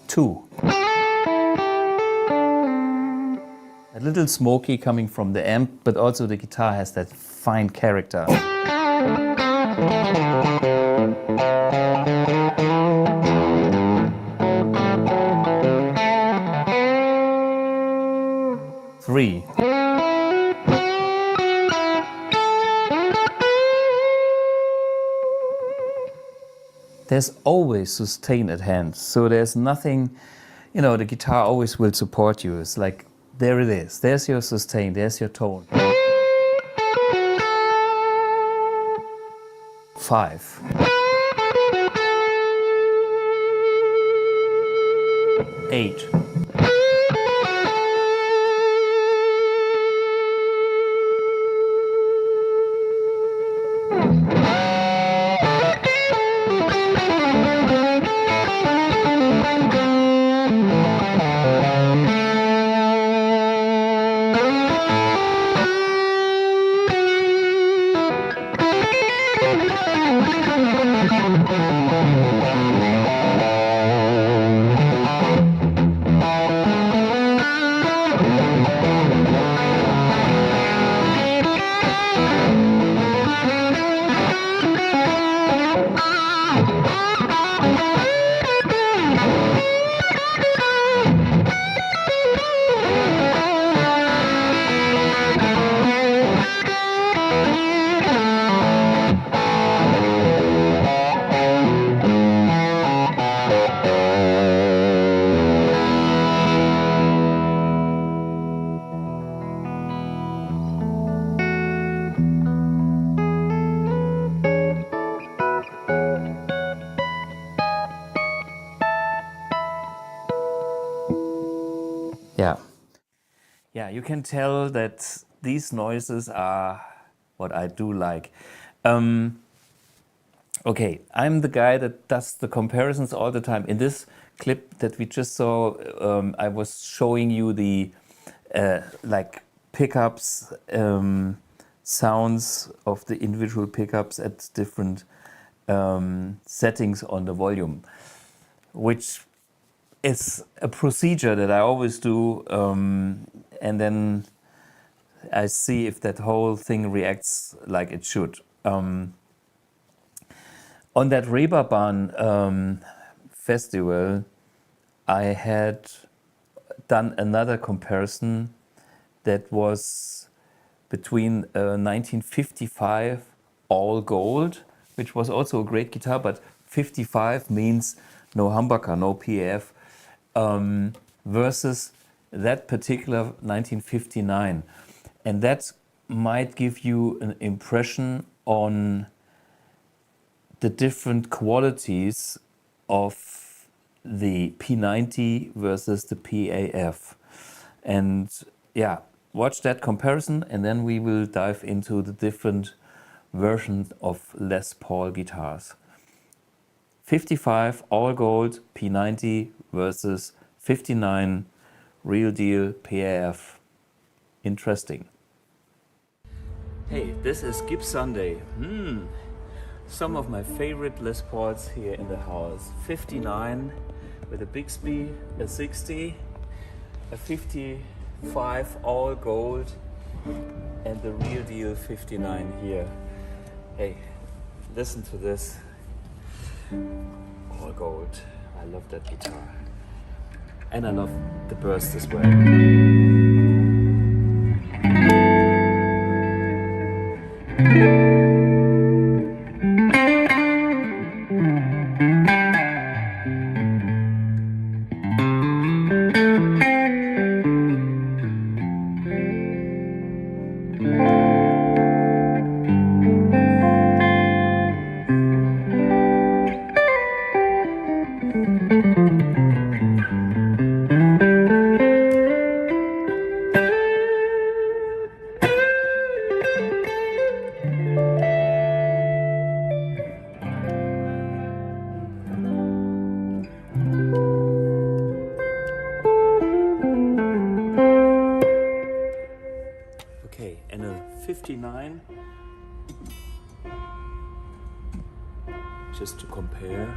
2. A little smoky coming from the amp, but also the guitar has that fine character. 3. There's always sustain at hand, so there's nothing, you know, the guitar always will support you. It's like, there it is, there's your sustain, there's your tone. 5. 8. Yeah, you can tell that these noises are what I do like. Okay, I'm the guy that does the comparisons all the time. In this clip that we just saw, I was showing you the like pickups, sounds of the individual pickups at different settings on the volume, which is a procedure that I always do, and then I see if that whole thing reacts like it should. On that Reeperbahn festival, I had done another comparison that was between 1955 all gold, which was also a great guitar, but 55 means no humbucker, no PAF, versus that particular 1959. And that might give you an impression on the different qualities of the P90 versus the PAF. And yeah, watch that comparison, and then we will dive into the different versions of Les Paul guitars. 55 all gold P90 versus 59 real deal PAF. Interesting. Hey, this is Gibbs Sunday. Some of my favorite Les Pauls here in the house. 59 with a Bixby, a 60, a 55 all gold, and the real deal 59 here. Hey, listen to this. All gold. I love that guitar. And I love the burst as well. And a 59, just to compare.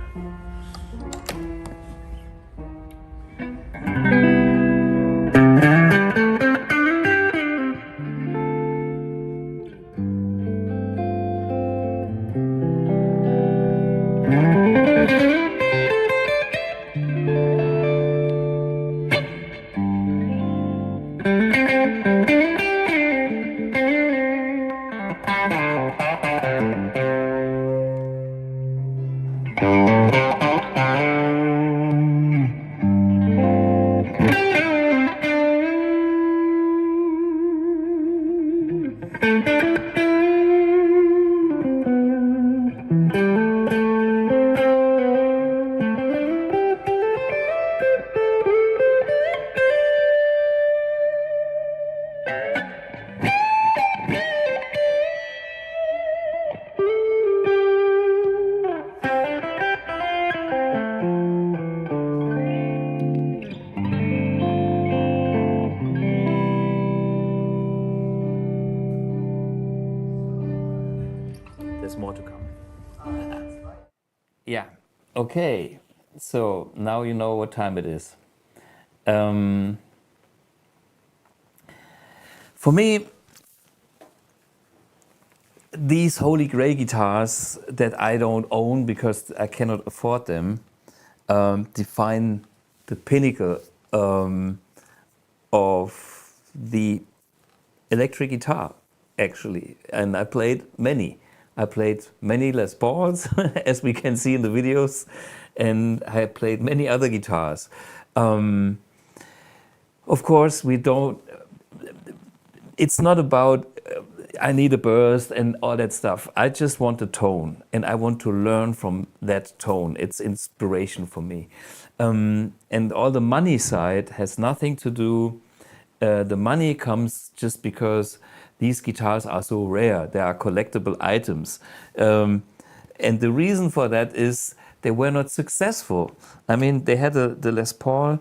There's more to come. Yeah, okay. So now you know what time it is. For me, these holy grail guitars that I don't own because I cannot afford them define the pinnacle of the electric guitar, actually. And I played many. I played many Les Pauls, as we can see in the videos, and I played many other guitars. Of course, it's not about I need a burst and all that stuff. I just want a tone, and I want to learn from that tone. It's inspiration for me. And all the money side has nothing to do. The money comes just because these guitars are so rare. They are collectible items. And the reason for that is they were not successful. I mean, they had the Les Paul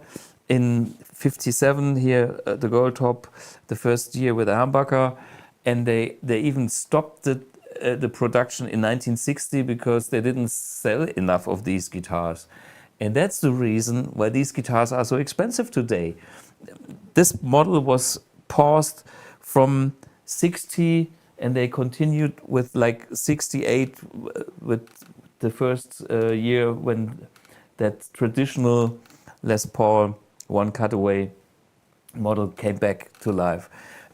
in '57 here, the Goldtop, the first year with a humbucker, and they even stopped the production in 1960 because they didn't sell enough of these guitars. And that's the reason why these guitars are so expensive today. This model was paused from 60, and they continued with like 68 with the first year when that traditional Les Paul one cutaway model came back to life.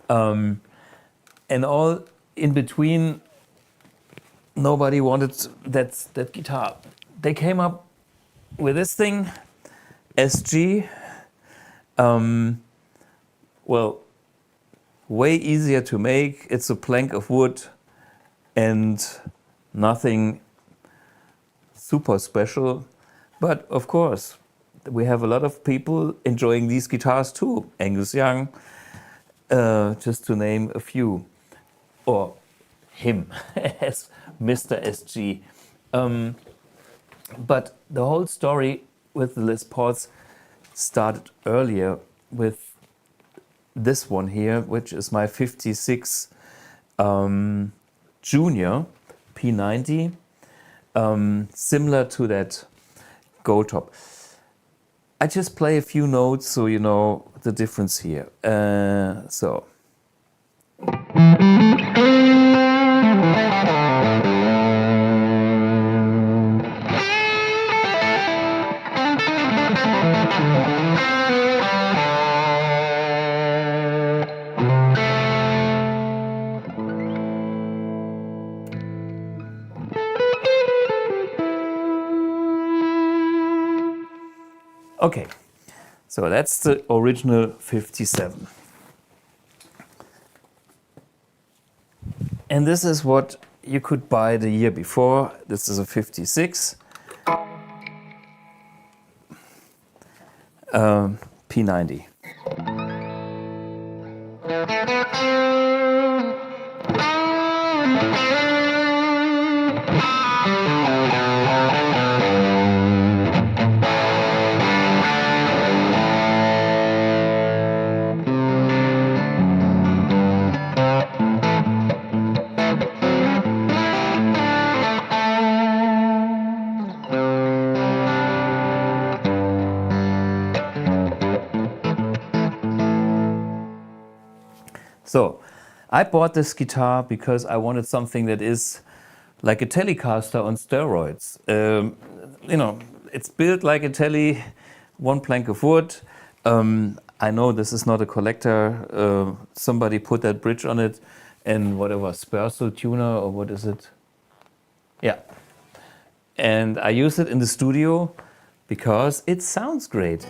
And all in between, nobody wanted that guitar. They came up with this thing, SG. Well, way easier to make. It's a plank of wood and nothing super special. But of course, we have a lot of people enjoying these guitars too. Angus Young, just to name a few. Or him as Mr. SG. But the whole story with the Les Pauls started earlier with this one here, which is my 56 Junior P90, similar to that Goldtop. I just play a few notes so you know the difference here. So. Okay, so that's the original 57. And this is what you could buy the year before. This is a 56. P90. So, I bought this guitar because I wanted something that is like a Telecaster on steroids. You know, it's built like a Tele, one plank of wood. I know this is not a collector. Somebody put that bridge on it and whatever, Sperso tuner or what is it? Yeah. And I use it in the studio because it sounds great.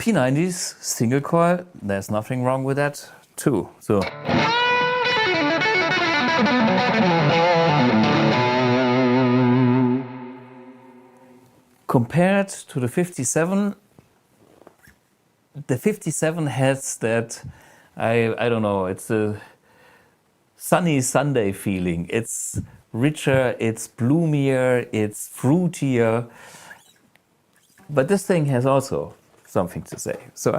P90s, single coil, there's nothing wrong with that too. So compared to the 57 has that, I don't know, it's a sunny Sunday feeling. It's richer, it's bloomier, it's fruitier. But this thing has also something to say. So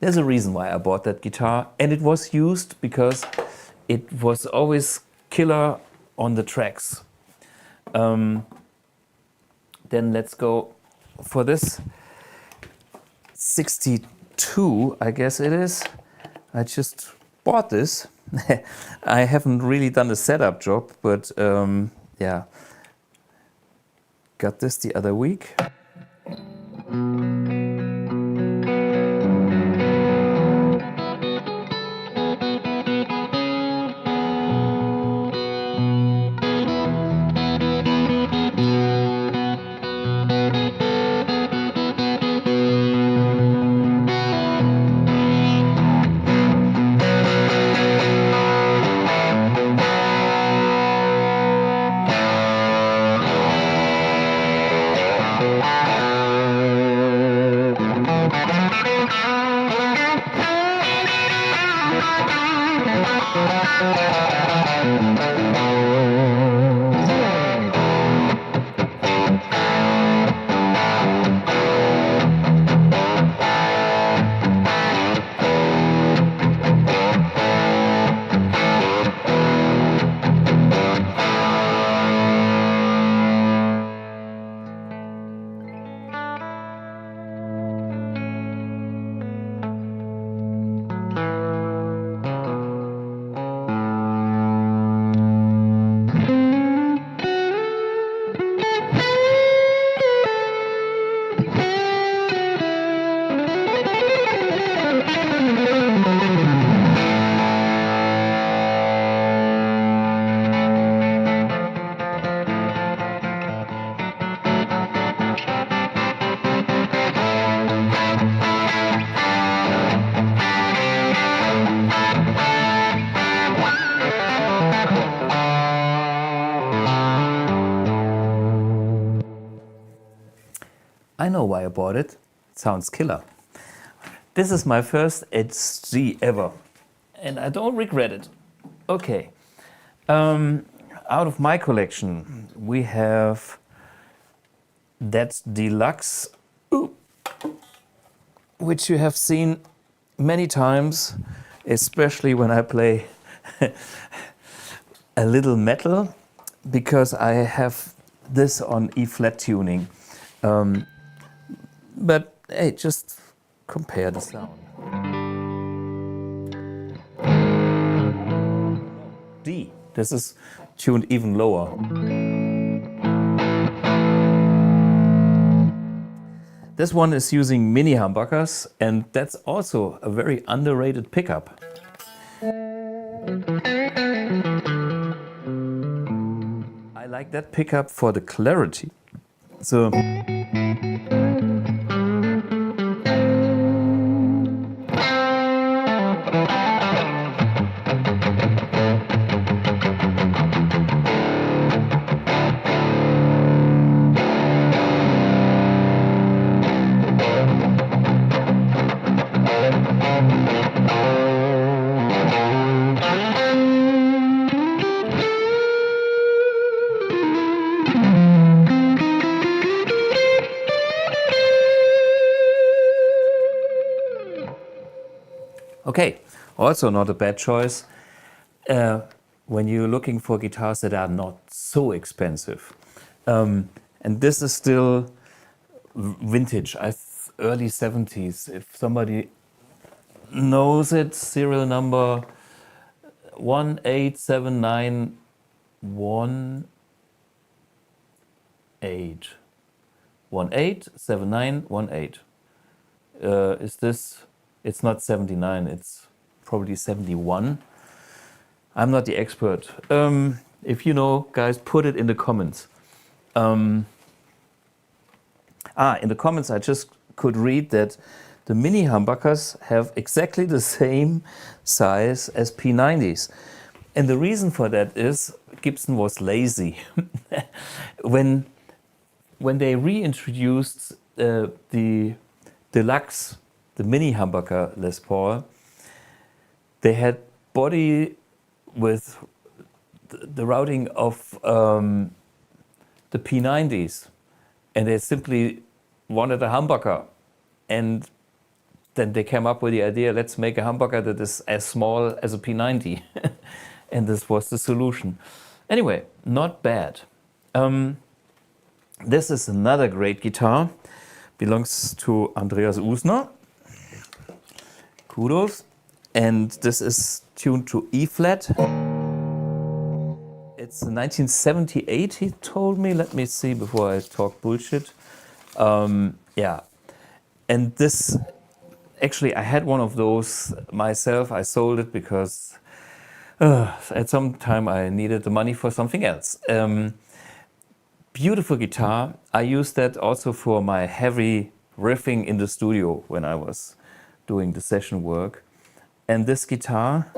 there's a reason why I bought that guitar, and it was used because it was always killer on the tracks. Then let's go for this 62, I guess it is. I just bought this. I haven't really done a setup job, but yeah, got this the other week. I know why I bought it. It sounds killer. This is my first HG ever, and I don't regret it. Okay, out of my collection, we have that deluxe, which you have seen many times, especially when I play a little metal, because I have this on E-flat tuning. But hey, just compare the sound. D. This is tuned even lower. This one is using mini humbuckers, and that's also a very underrated pickup. I like that pickup for the clarity. So okay, also not a bad choice when you're looking for guitars that are not so expensive. And this is still vintage, early 70s. If somebody knows it, serial number 187918. Is this? It's not 79, it's probably 71. I'm not the expert. If you know, guys, put it in the comments. In the comments I just could read that the mini humbuckers have exactly the same size as P90s. And the reason for that is Gibson was lazy. When they reintroduced the deluxe, the mini humbucker Les Paul, they had body with the routing of the P90s, and they simply wanted a humbucker. And then they came up with the idea, let's make a humbucker that is as small as a P90. And this was the solution. Anyway, not bad. This is another great guitar. Belongs to Andreas Usner. Kudos. And this is tuned to E-flat. It's 1978, he told me. Let me see before I talk bullshit. Yeah. And this, actually, I had one of those myself. I sold it because at some time I needed the money for something else. Beautiful guitar. I used that also for my heavy riffing in the studio when I was doing the session work. And this guitar,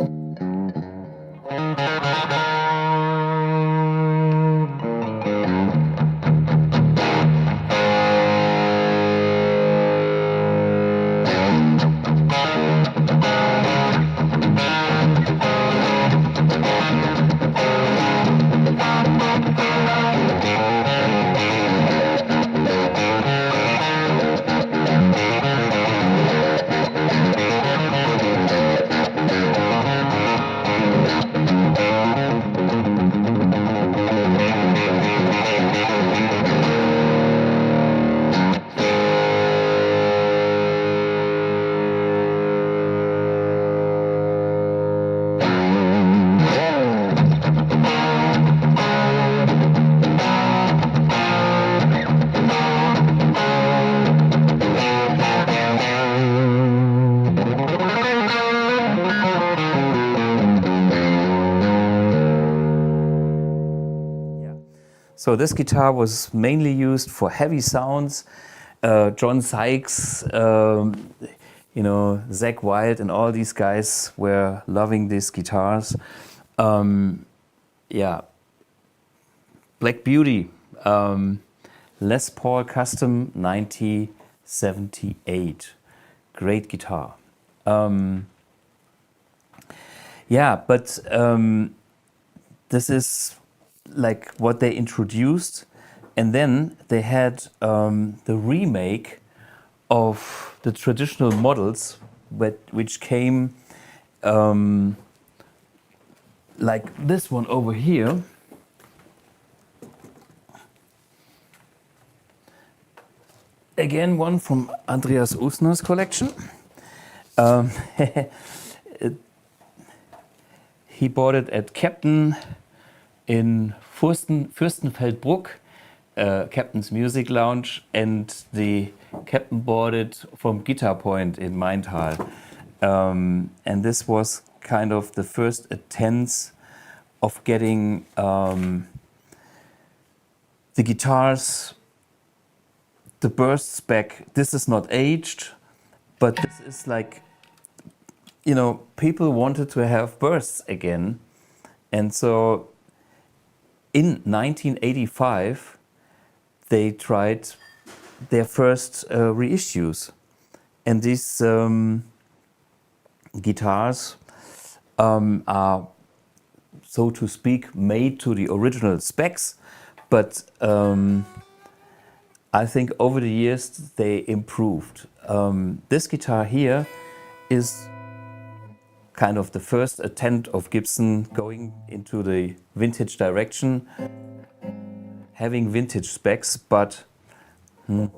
So this guitar was mainly used for heavy sounds. John Sykes, you know, Zakk Wylde and all these guys were loving these guitars. Yeah, Black Beauty, Les Paul Custom 1978. Great guitar. Yeah, but this is like what they introduced, and then they had the remake of the traditional models, which came like this one over here. Again, one from Andreas Usner's collection. He bought it at Captain in Fürstenfeldbruck, Captain's Music Lounge, and the Captain bought it from Guitar Point in Maintal. And this was kind of the first attempts of getting the guitars, the bursts back. This is not aged, but this is like, you know, people wanted to have bursts again. And so in 1985, they tried their first reissues. And these guitars are, so to speak, made to the original specs, but I think over the years they improved. This guitar here is kind of the first attempt of Gibson going into the vintage direction, having vintage specs, but I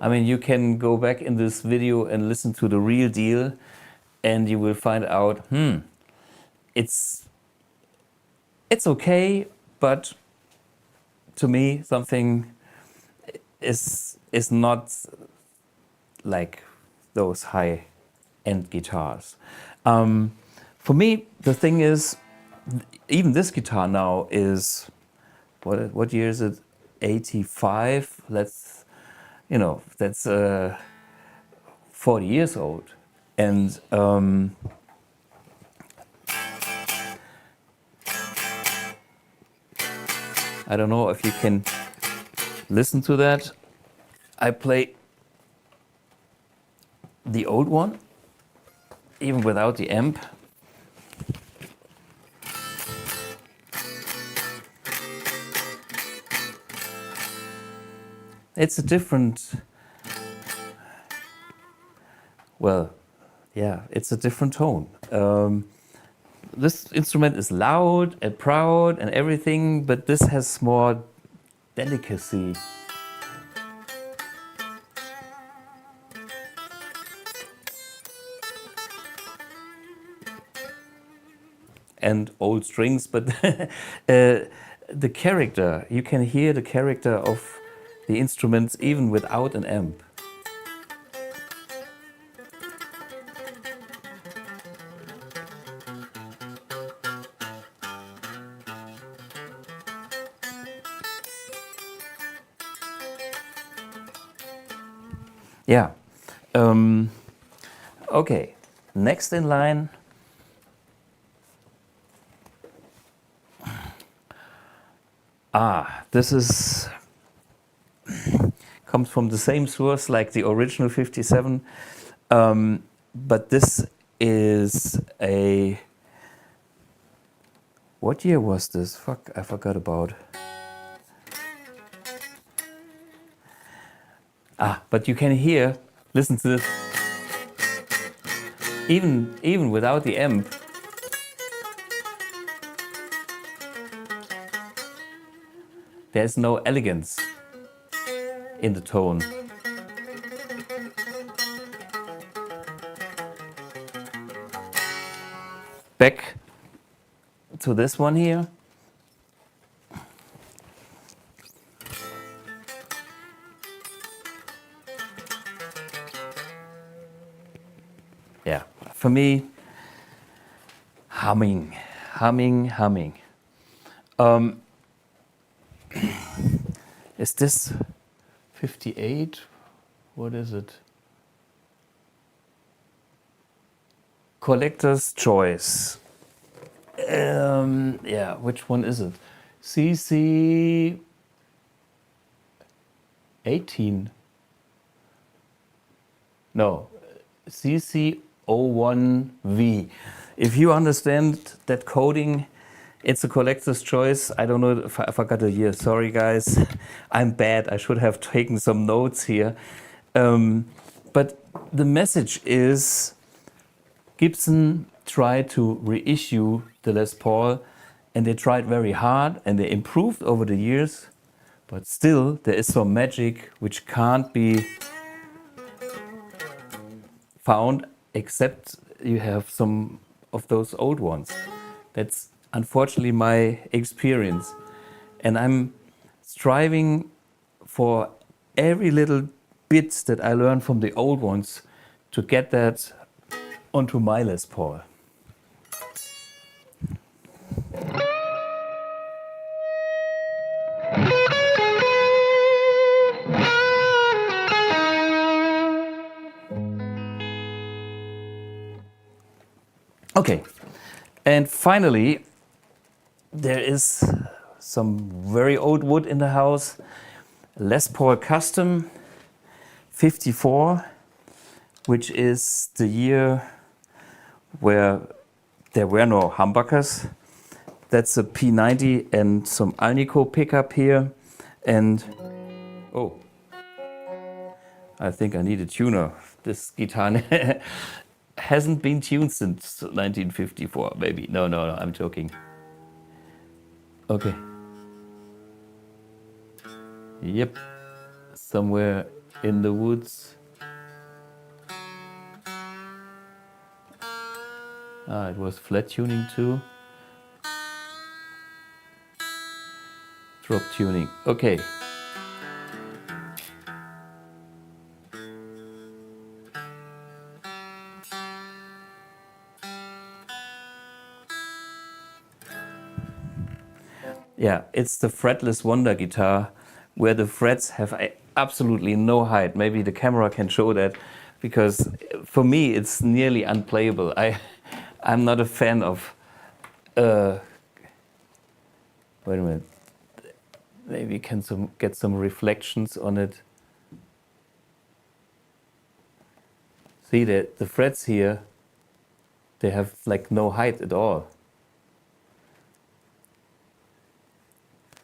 mean, you can go back in this video and listen to the real deal, and you will find out, it's okay, but to me something is not like those high-end guitars. For me, the thing is, even this guitar now is, what year is it? 85. You know, that's 40 years old. And I don't know if you can listen to that. I play the old one, even without the amp. It's a different, well, yeah, it's a different tone. This instrument is loud and proud and everything, but this has more delicacy. And old strings, but the character, you can hear the character of the instruments even without an amp. Yeah. Okay. Next in line. This is comes from the same source like the original 57, but this is a, what year was this? Fuck, I forgot about. But you can hear, listen to this, even without the amp. There's no elegance in the tone. Back to this one here. for me, humming. Is this 58? What is it? Collector's choice. Yeah, which one is it? CC 18. No, CC01V. If you understand that coding, it's a collector's choice. I don't know if I forgot a year. Sorry, guys. I'm bad. I should have taken some notes here. But the message is Gibson tried to reissue the Les Paul, and they tried very hard, and they improved over the years. But still, there is some magic which can't be found except you have some of those old ones. That's unfortunately my experience. And I'm striving for every little bit that I learned from the old ones to get that onto my Les Paul. Okay, and finally, there is some very old wood in the house. Les Paul Custom 54, which is the year where there were no humbuckers. That's a P90 and some Alnico pickup here. And, oh, I think I need a tuner. This guitar hasn't been tuned since 1954, maybe. No, I'm joking. Okay. Yep. Somewhere in the woods. It was flat tuning too. Drop tuning. Okay. Yeah, it's the fretless Wonder guitar where the frets have absolutely no height. Maybe the camera can show that, because for me it's nearly unplayable. I'm not a fan of wait a minute. Maybe can get some reflections on it. See that the frets here, they have like no height at all.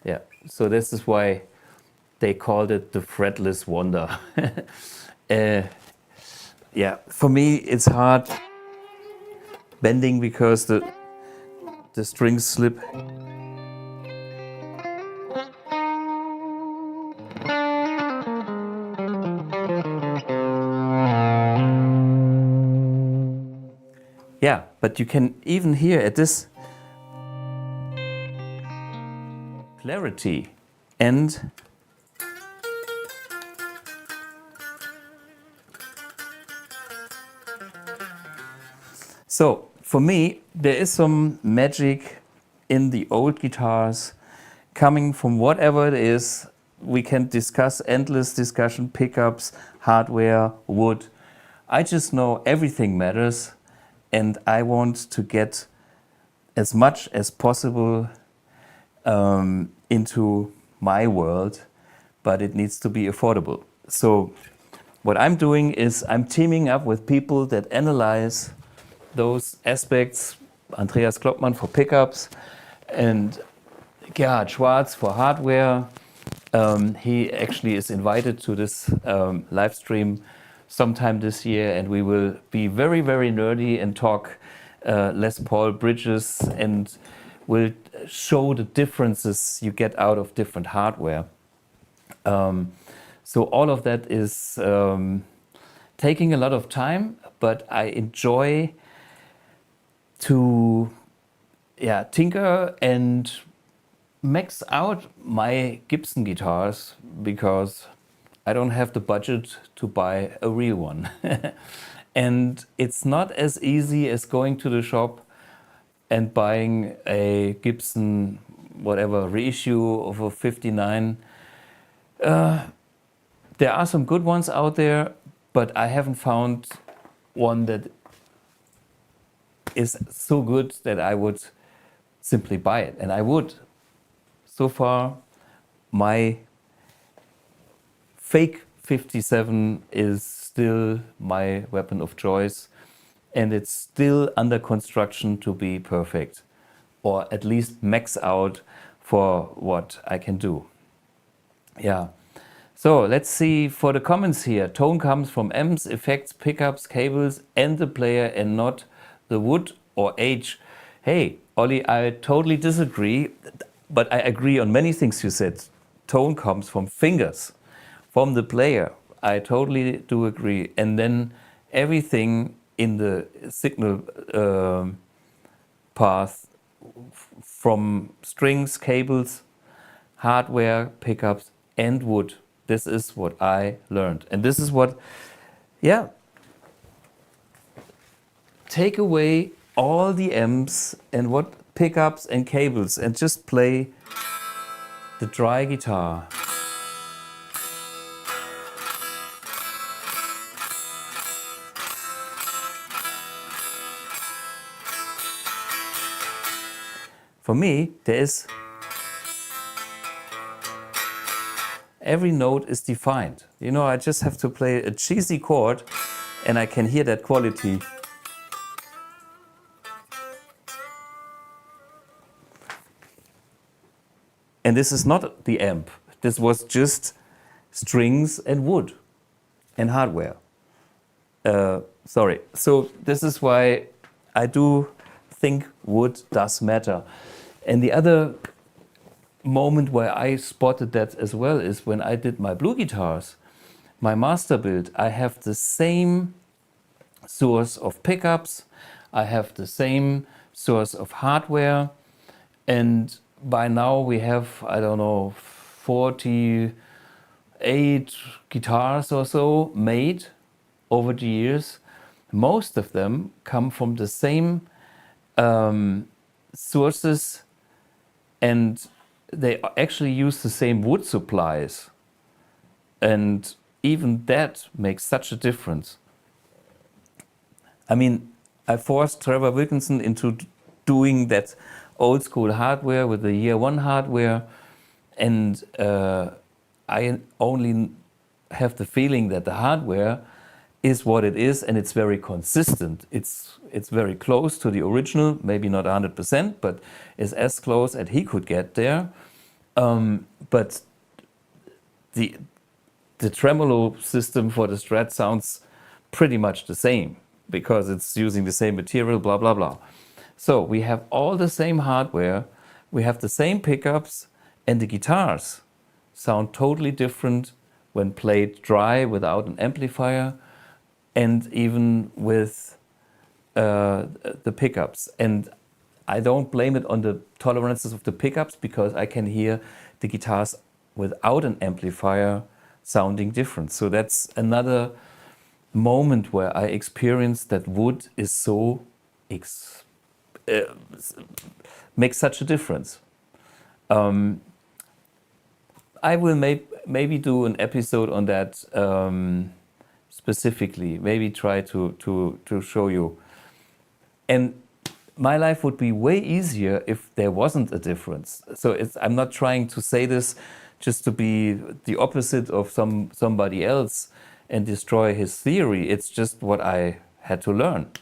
Yeah, so this is why they called it the fretless Wonder. Yeah, for me it's hard bending because the strings slip. Yeah, but you can even hear at this clarity and so for me there is some magic in the old guitars coming from whatever it is. We can discuss endless discussion, pickups, hardware, wood. I just know everything matters, and I want to get as much as possible into my world, but it needs to be affordable. So what I'm doing is I'm teaming up with people that analyze those aspects. Andreas Kloppmann for pickups and Gerhard Schwarz for hardware. He actually is invited to this live stream sometime this year, and we will be very, very nerdy and talk Les Paul bridges, and will show the differences you get out of different hardware. So all of that is taking a lot of time, but I enjoy to tinker and max out my Gibson guitars, because I don't have the budget to buy a real one. And it's not as easy as going to the shop and buying a Gibson, whatever, reissue of a 59. There are some good ones out there, but I haven't found one that is so good that I would simply buy it. And I would. So far, my fake 57 is still my weapon of choice, and it's still under construction to be perfect, or at least max out for what I can do. Yeah. So let's see for the comments here. Tone comes from amps, effects, pickups, cables, and the player, and not the wood or age. Hey, Ollie, I totally disagree, but I agree on many things you said. Tone comes from fingers, from the player. I totally do agree. And then everything in the signal path, from strings, cables, hardware, pickups, and wood. This is what I learned. And this is what, yeah, take away all the amps and what pickups and cables and just play the dry guitar. For me, there is every note is defined. You know, I just have to play a cheesy chord and I can hear that quality. And this is not the amp. This was just strings and wood and hardware. Sorry. So this is why I do think wood does matter. And the other moment where I spotted that as well is when I did my BluGuitars, my master build. I have the same source of pickups, I have the same source of hardware, and by now we have, I don't know, 48 guitars or so made over the years. Most of them come from the same sources, and they actually use the same wood supplies, and even that makes such a difference. I mean, I forced Trevor Wilkinson into doing that old school hardware with the year one hardware, and I only have the feeling that the hardware is what it is, and it's very consistent. It's very close to the original, maybe not 100%, but is as close as he could get there. But the tremolo system for the Strat sounds pretty much the same because it's using the same material, blah, blah, blah. So we have all the same hardware, we have the same pickups, and the guitars sound totally different when played dry without an amplifier, and even with the pickups. And I don't blame it on the tolerances of the pickups, because I can hear the guitars without an amplifier sounding different. So that's another moment where I experienced that wood is so makes such a difference. I will maybe do an episode on that specifically. Maybe try to show you. And my life would be way easier if there wasn't a difference. So I'm not trying to say this just to be the opposite of somebody else and destroy his theory. It's just what I had to learn.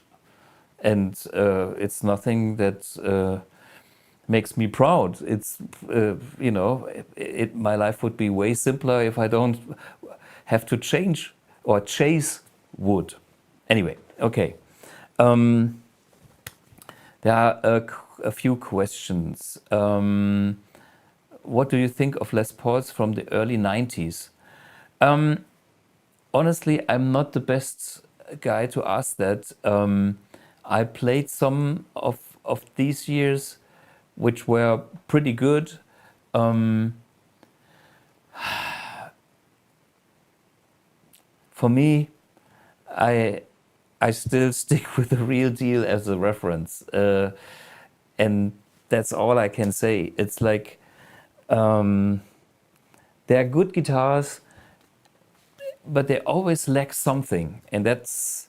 And it's nothing that makes me proud. It's, you know, my life would be way simpler if I don't have to change or chase wood. Anyway, okay. There are a few questions. What do you think of Les Pauls from the early 90s? Honestly, I'm not the best guy to ask that. I played some of these years, which were pretty good. For me, I I still stick with the real deal as a reference, and that's all I can say. It's like they are good guitars, but they always lack something, and that's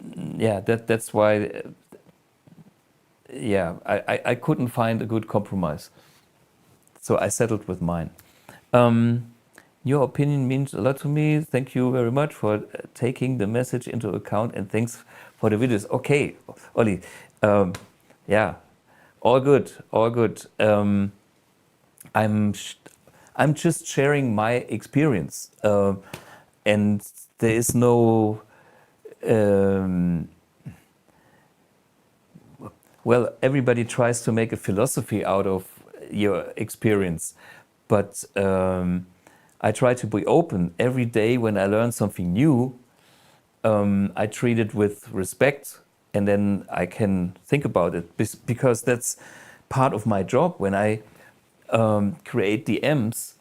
that's why. I couldn't find a good compromise, so I settled with mine. Your opinion means a lot to me. Thank you very much for taking the message into account, and thanks for the videos. Okay, Olli, all good, all good. I'm just sharing my experience, and there is no. Well, everybody tries to make a philosophy out of your experience, but I try to be open. Every day when I learn something new, I treat it with respect, and then I can think about it, because that's part of my job when I create the amps.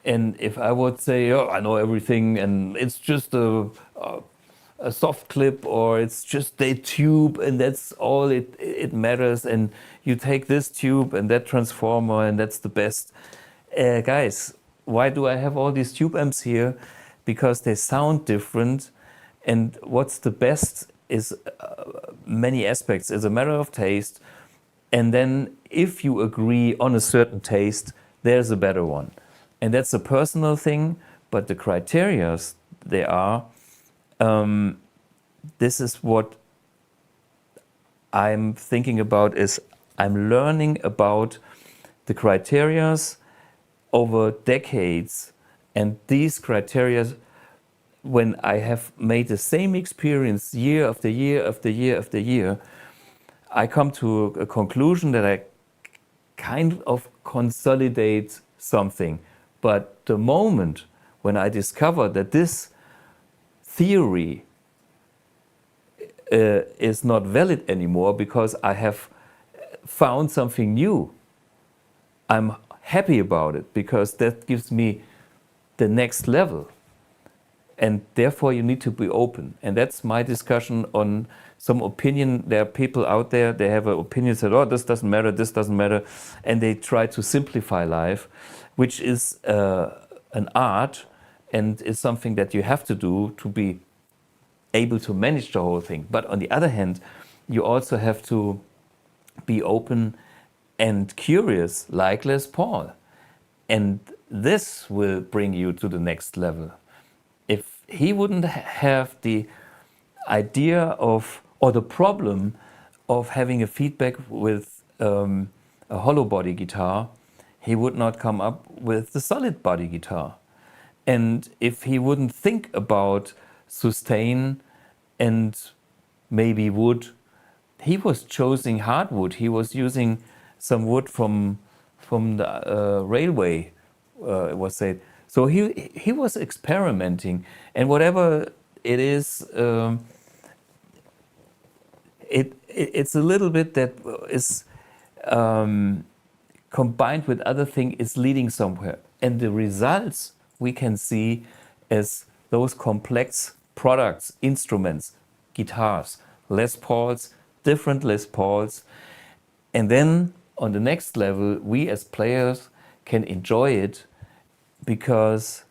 And if I would say, oh, I know everything, and it's just a soft clip, or it's just a tube, and that's all it matters, and you take this tube and that transformer, and that's the best. Guys, why do I have all these tube amps here? Because they sound different, and what's the best is many aspects. It's a matter of taste, and then if you agree on a certain taste, there's a better one. And that's a personal thing, but the criteria, they are, this is what I'm thinking about, is I'm learning about the criteria over decades, and these criteria, when I have made the same experience year after year after year after year, I come to a conclusion that I kind of consolidate something. But the moment when I discover that this theory is not valid anymore because I have found something new, I'm happy about it, because that gives me the next level. And therefore you need to be open. And that's my discussion on some opinion. There are people out there, they have an opinion, said, oh, this doesn't matter, this doesn't matter. And they try to simplify life, which is an art, and is something that you have to do to be able to manage the whole thing. But on the other hand, you also have to be open and curious, like Les Paul. And this will bring you to the next level. If he wouldn't have the idea of, or the problem of having a feedback with a hollow body guitar, he would not come up with the solid body guitar. And if he wouldn't think about sustain and maybe wood, he was choosing hardwood. He was using some wood from the railway, was said. So he was experimenting, and whatever it is, it's a little bit that is combined with other things, is leading somewhere. And the results we can see as those complex products, instruments, guitars, Les Pauls, different Les Pauls. And then on the next level, we as players can enjoy it, because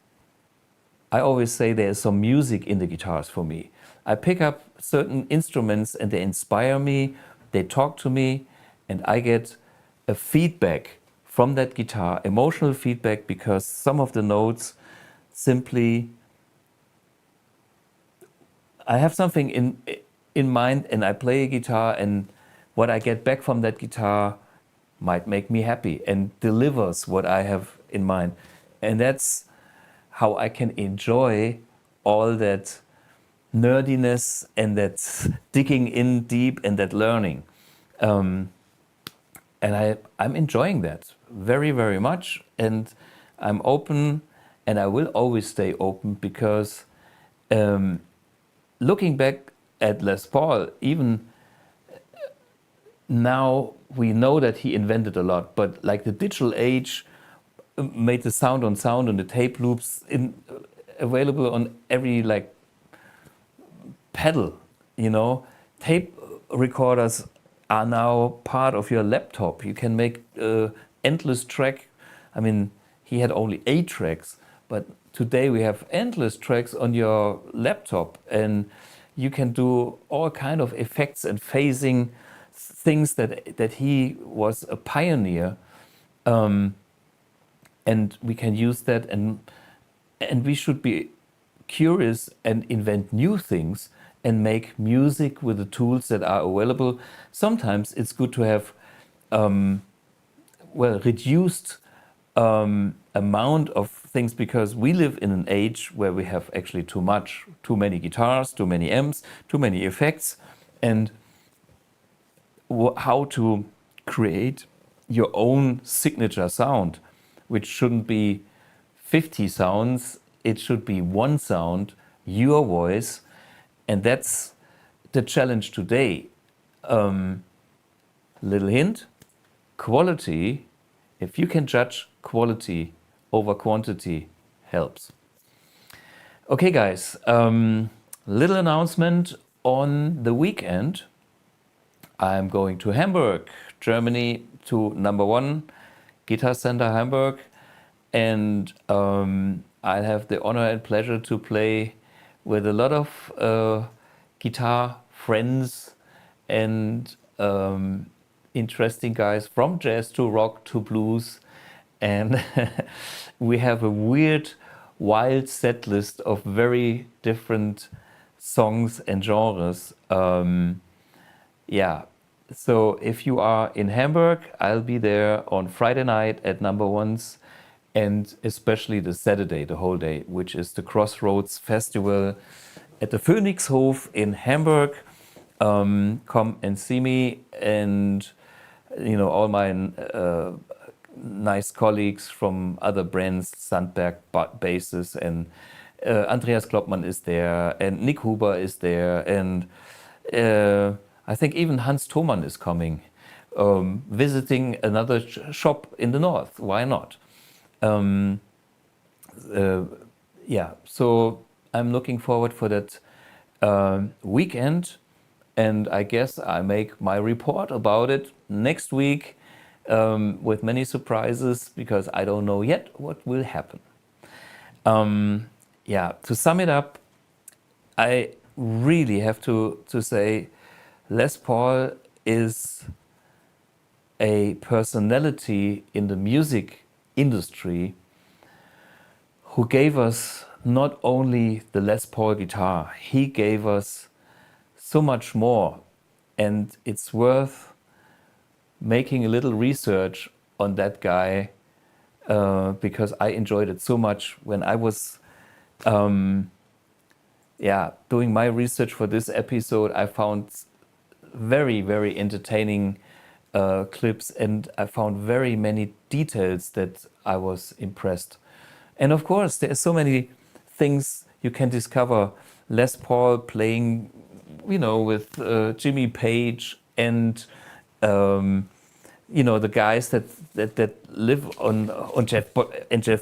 I always say there's some music in the guitars for me. I pick up certain instruments and they inspire me, they talk to me, and I get a feedback from that guitar, emotional feedback, because some of the notes simply, I have something in mind and I play a guitar, and what I get back from that guitar might make me happy and delivers what I have in mind. And that's how I can enjoy all that nerdiness and that digging in deep and that learning. And I'm enjoying that very, very much. And I'm open, and I will always stay open, because looking back at Les Paul, even now we know that he invented a lot, but like the digital age made the sound on the tape loops available on every like pedal. You know, tape recorders are now part of your laptop. You can make endless track. I mean, he had only 8 tracks, but today we have endless tracks on your laptop, and you can do all kind of effects and phasing things that he was a pioneer, and we can use that, and we should be curious and invent new things and make music with the tools that are available. Sometimes it's good to have reduced amount of things, because we live in an age where we have actually too many guitars, too many amps, too many effects, and how to create your own signature sound, which shouldn't be 50 sounds, it should be one sound, your voice, and that's the challenge today. Little hint, quality, if you can judge quality over quantity, helps. Okay guys, little announcement on the weekend. I'm going to Hamburg, Germany, to Nr1 Guitar Center Hamburg, and I'll have the honor and pleasure to play with a lot of guitar friends and interesting guys from jazz to rock to blues, and we have a weird, wild set list of very different songs and genres. Yeah, so if you are in Hamburg, I'll be there on Friday night at Nr1's, and especially the Saturday, the whole day, which is the Crossroads Festival at the Phoenixhof in Hamburg. Come and see me, and you know, all my nice colleagues from other brands, Sandberg basses, and Andreas Kloppmann is there, and Nick Huber is there, and I think even Hans Thomann is coming, visiting another shop in the north. Why not? Yeah, so I'm looking forward for that weekend, and I guess I make my report about it next week with many surprises, because I don't know yet what will happen. Yeah, to sum it up, I really have to say Les Paul is a personality in the music industry who gave us not only the Les Paul guitar, he gave us so much more, and it's worth making a little research on that guy, because I enjoyed it so much when I was doing my research for this episode. I found very, very entertaining clips, and I found very many details that I was impressed. And of course, there are so many things you can discover. Les Paul playing, you know, with Jimmy Page, and you know, the guys that live on Jeff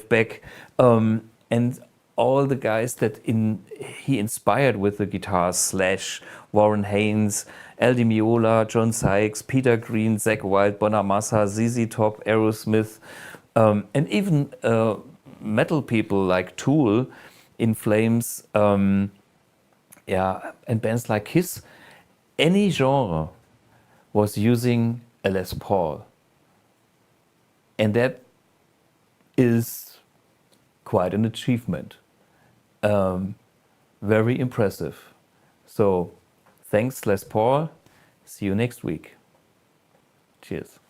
Beck, and all the guys that he inspired with the guitars, Slash, Warren Haynes, Al Di Meola, John Sykes, Peter Green, Zakk Wylde, Bonamassa, ZZ Top, Aerosmith, and even metal people like Tool, In Flames, and bands like Kiss. Any genre was using a Les Paul, and that is quite an achievement. Very impressive. So thanks Les Paul, see you next week. Cheers.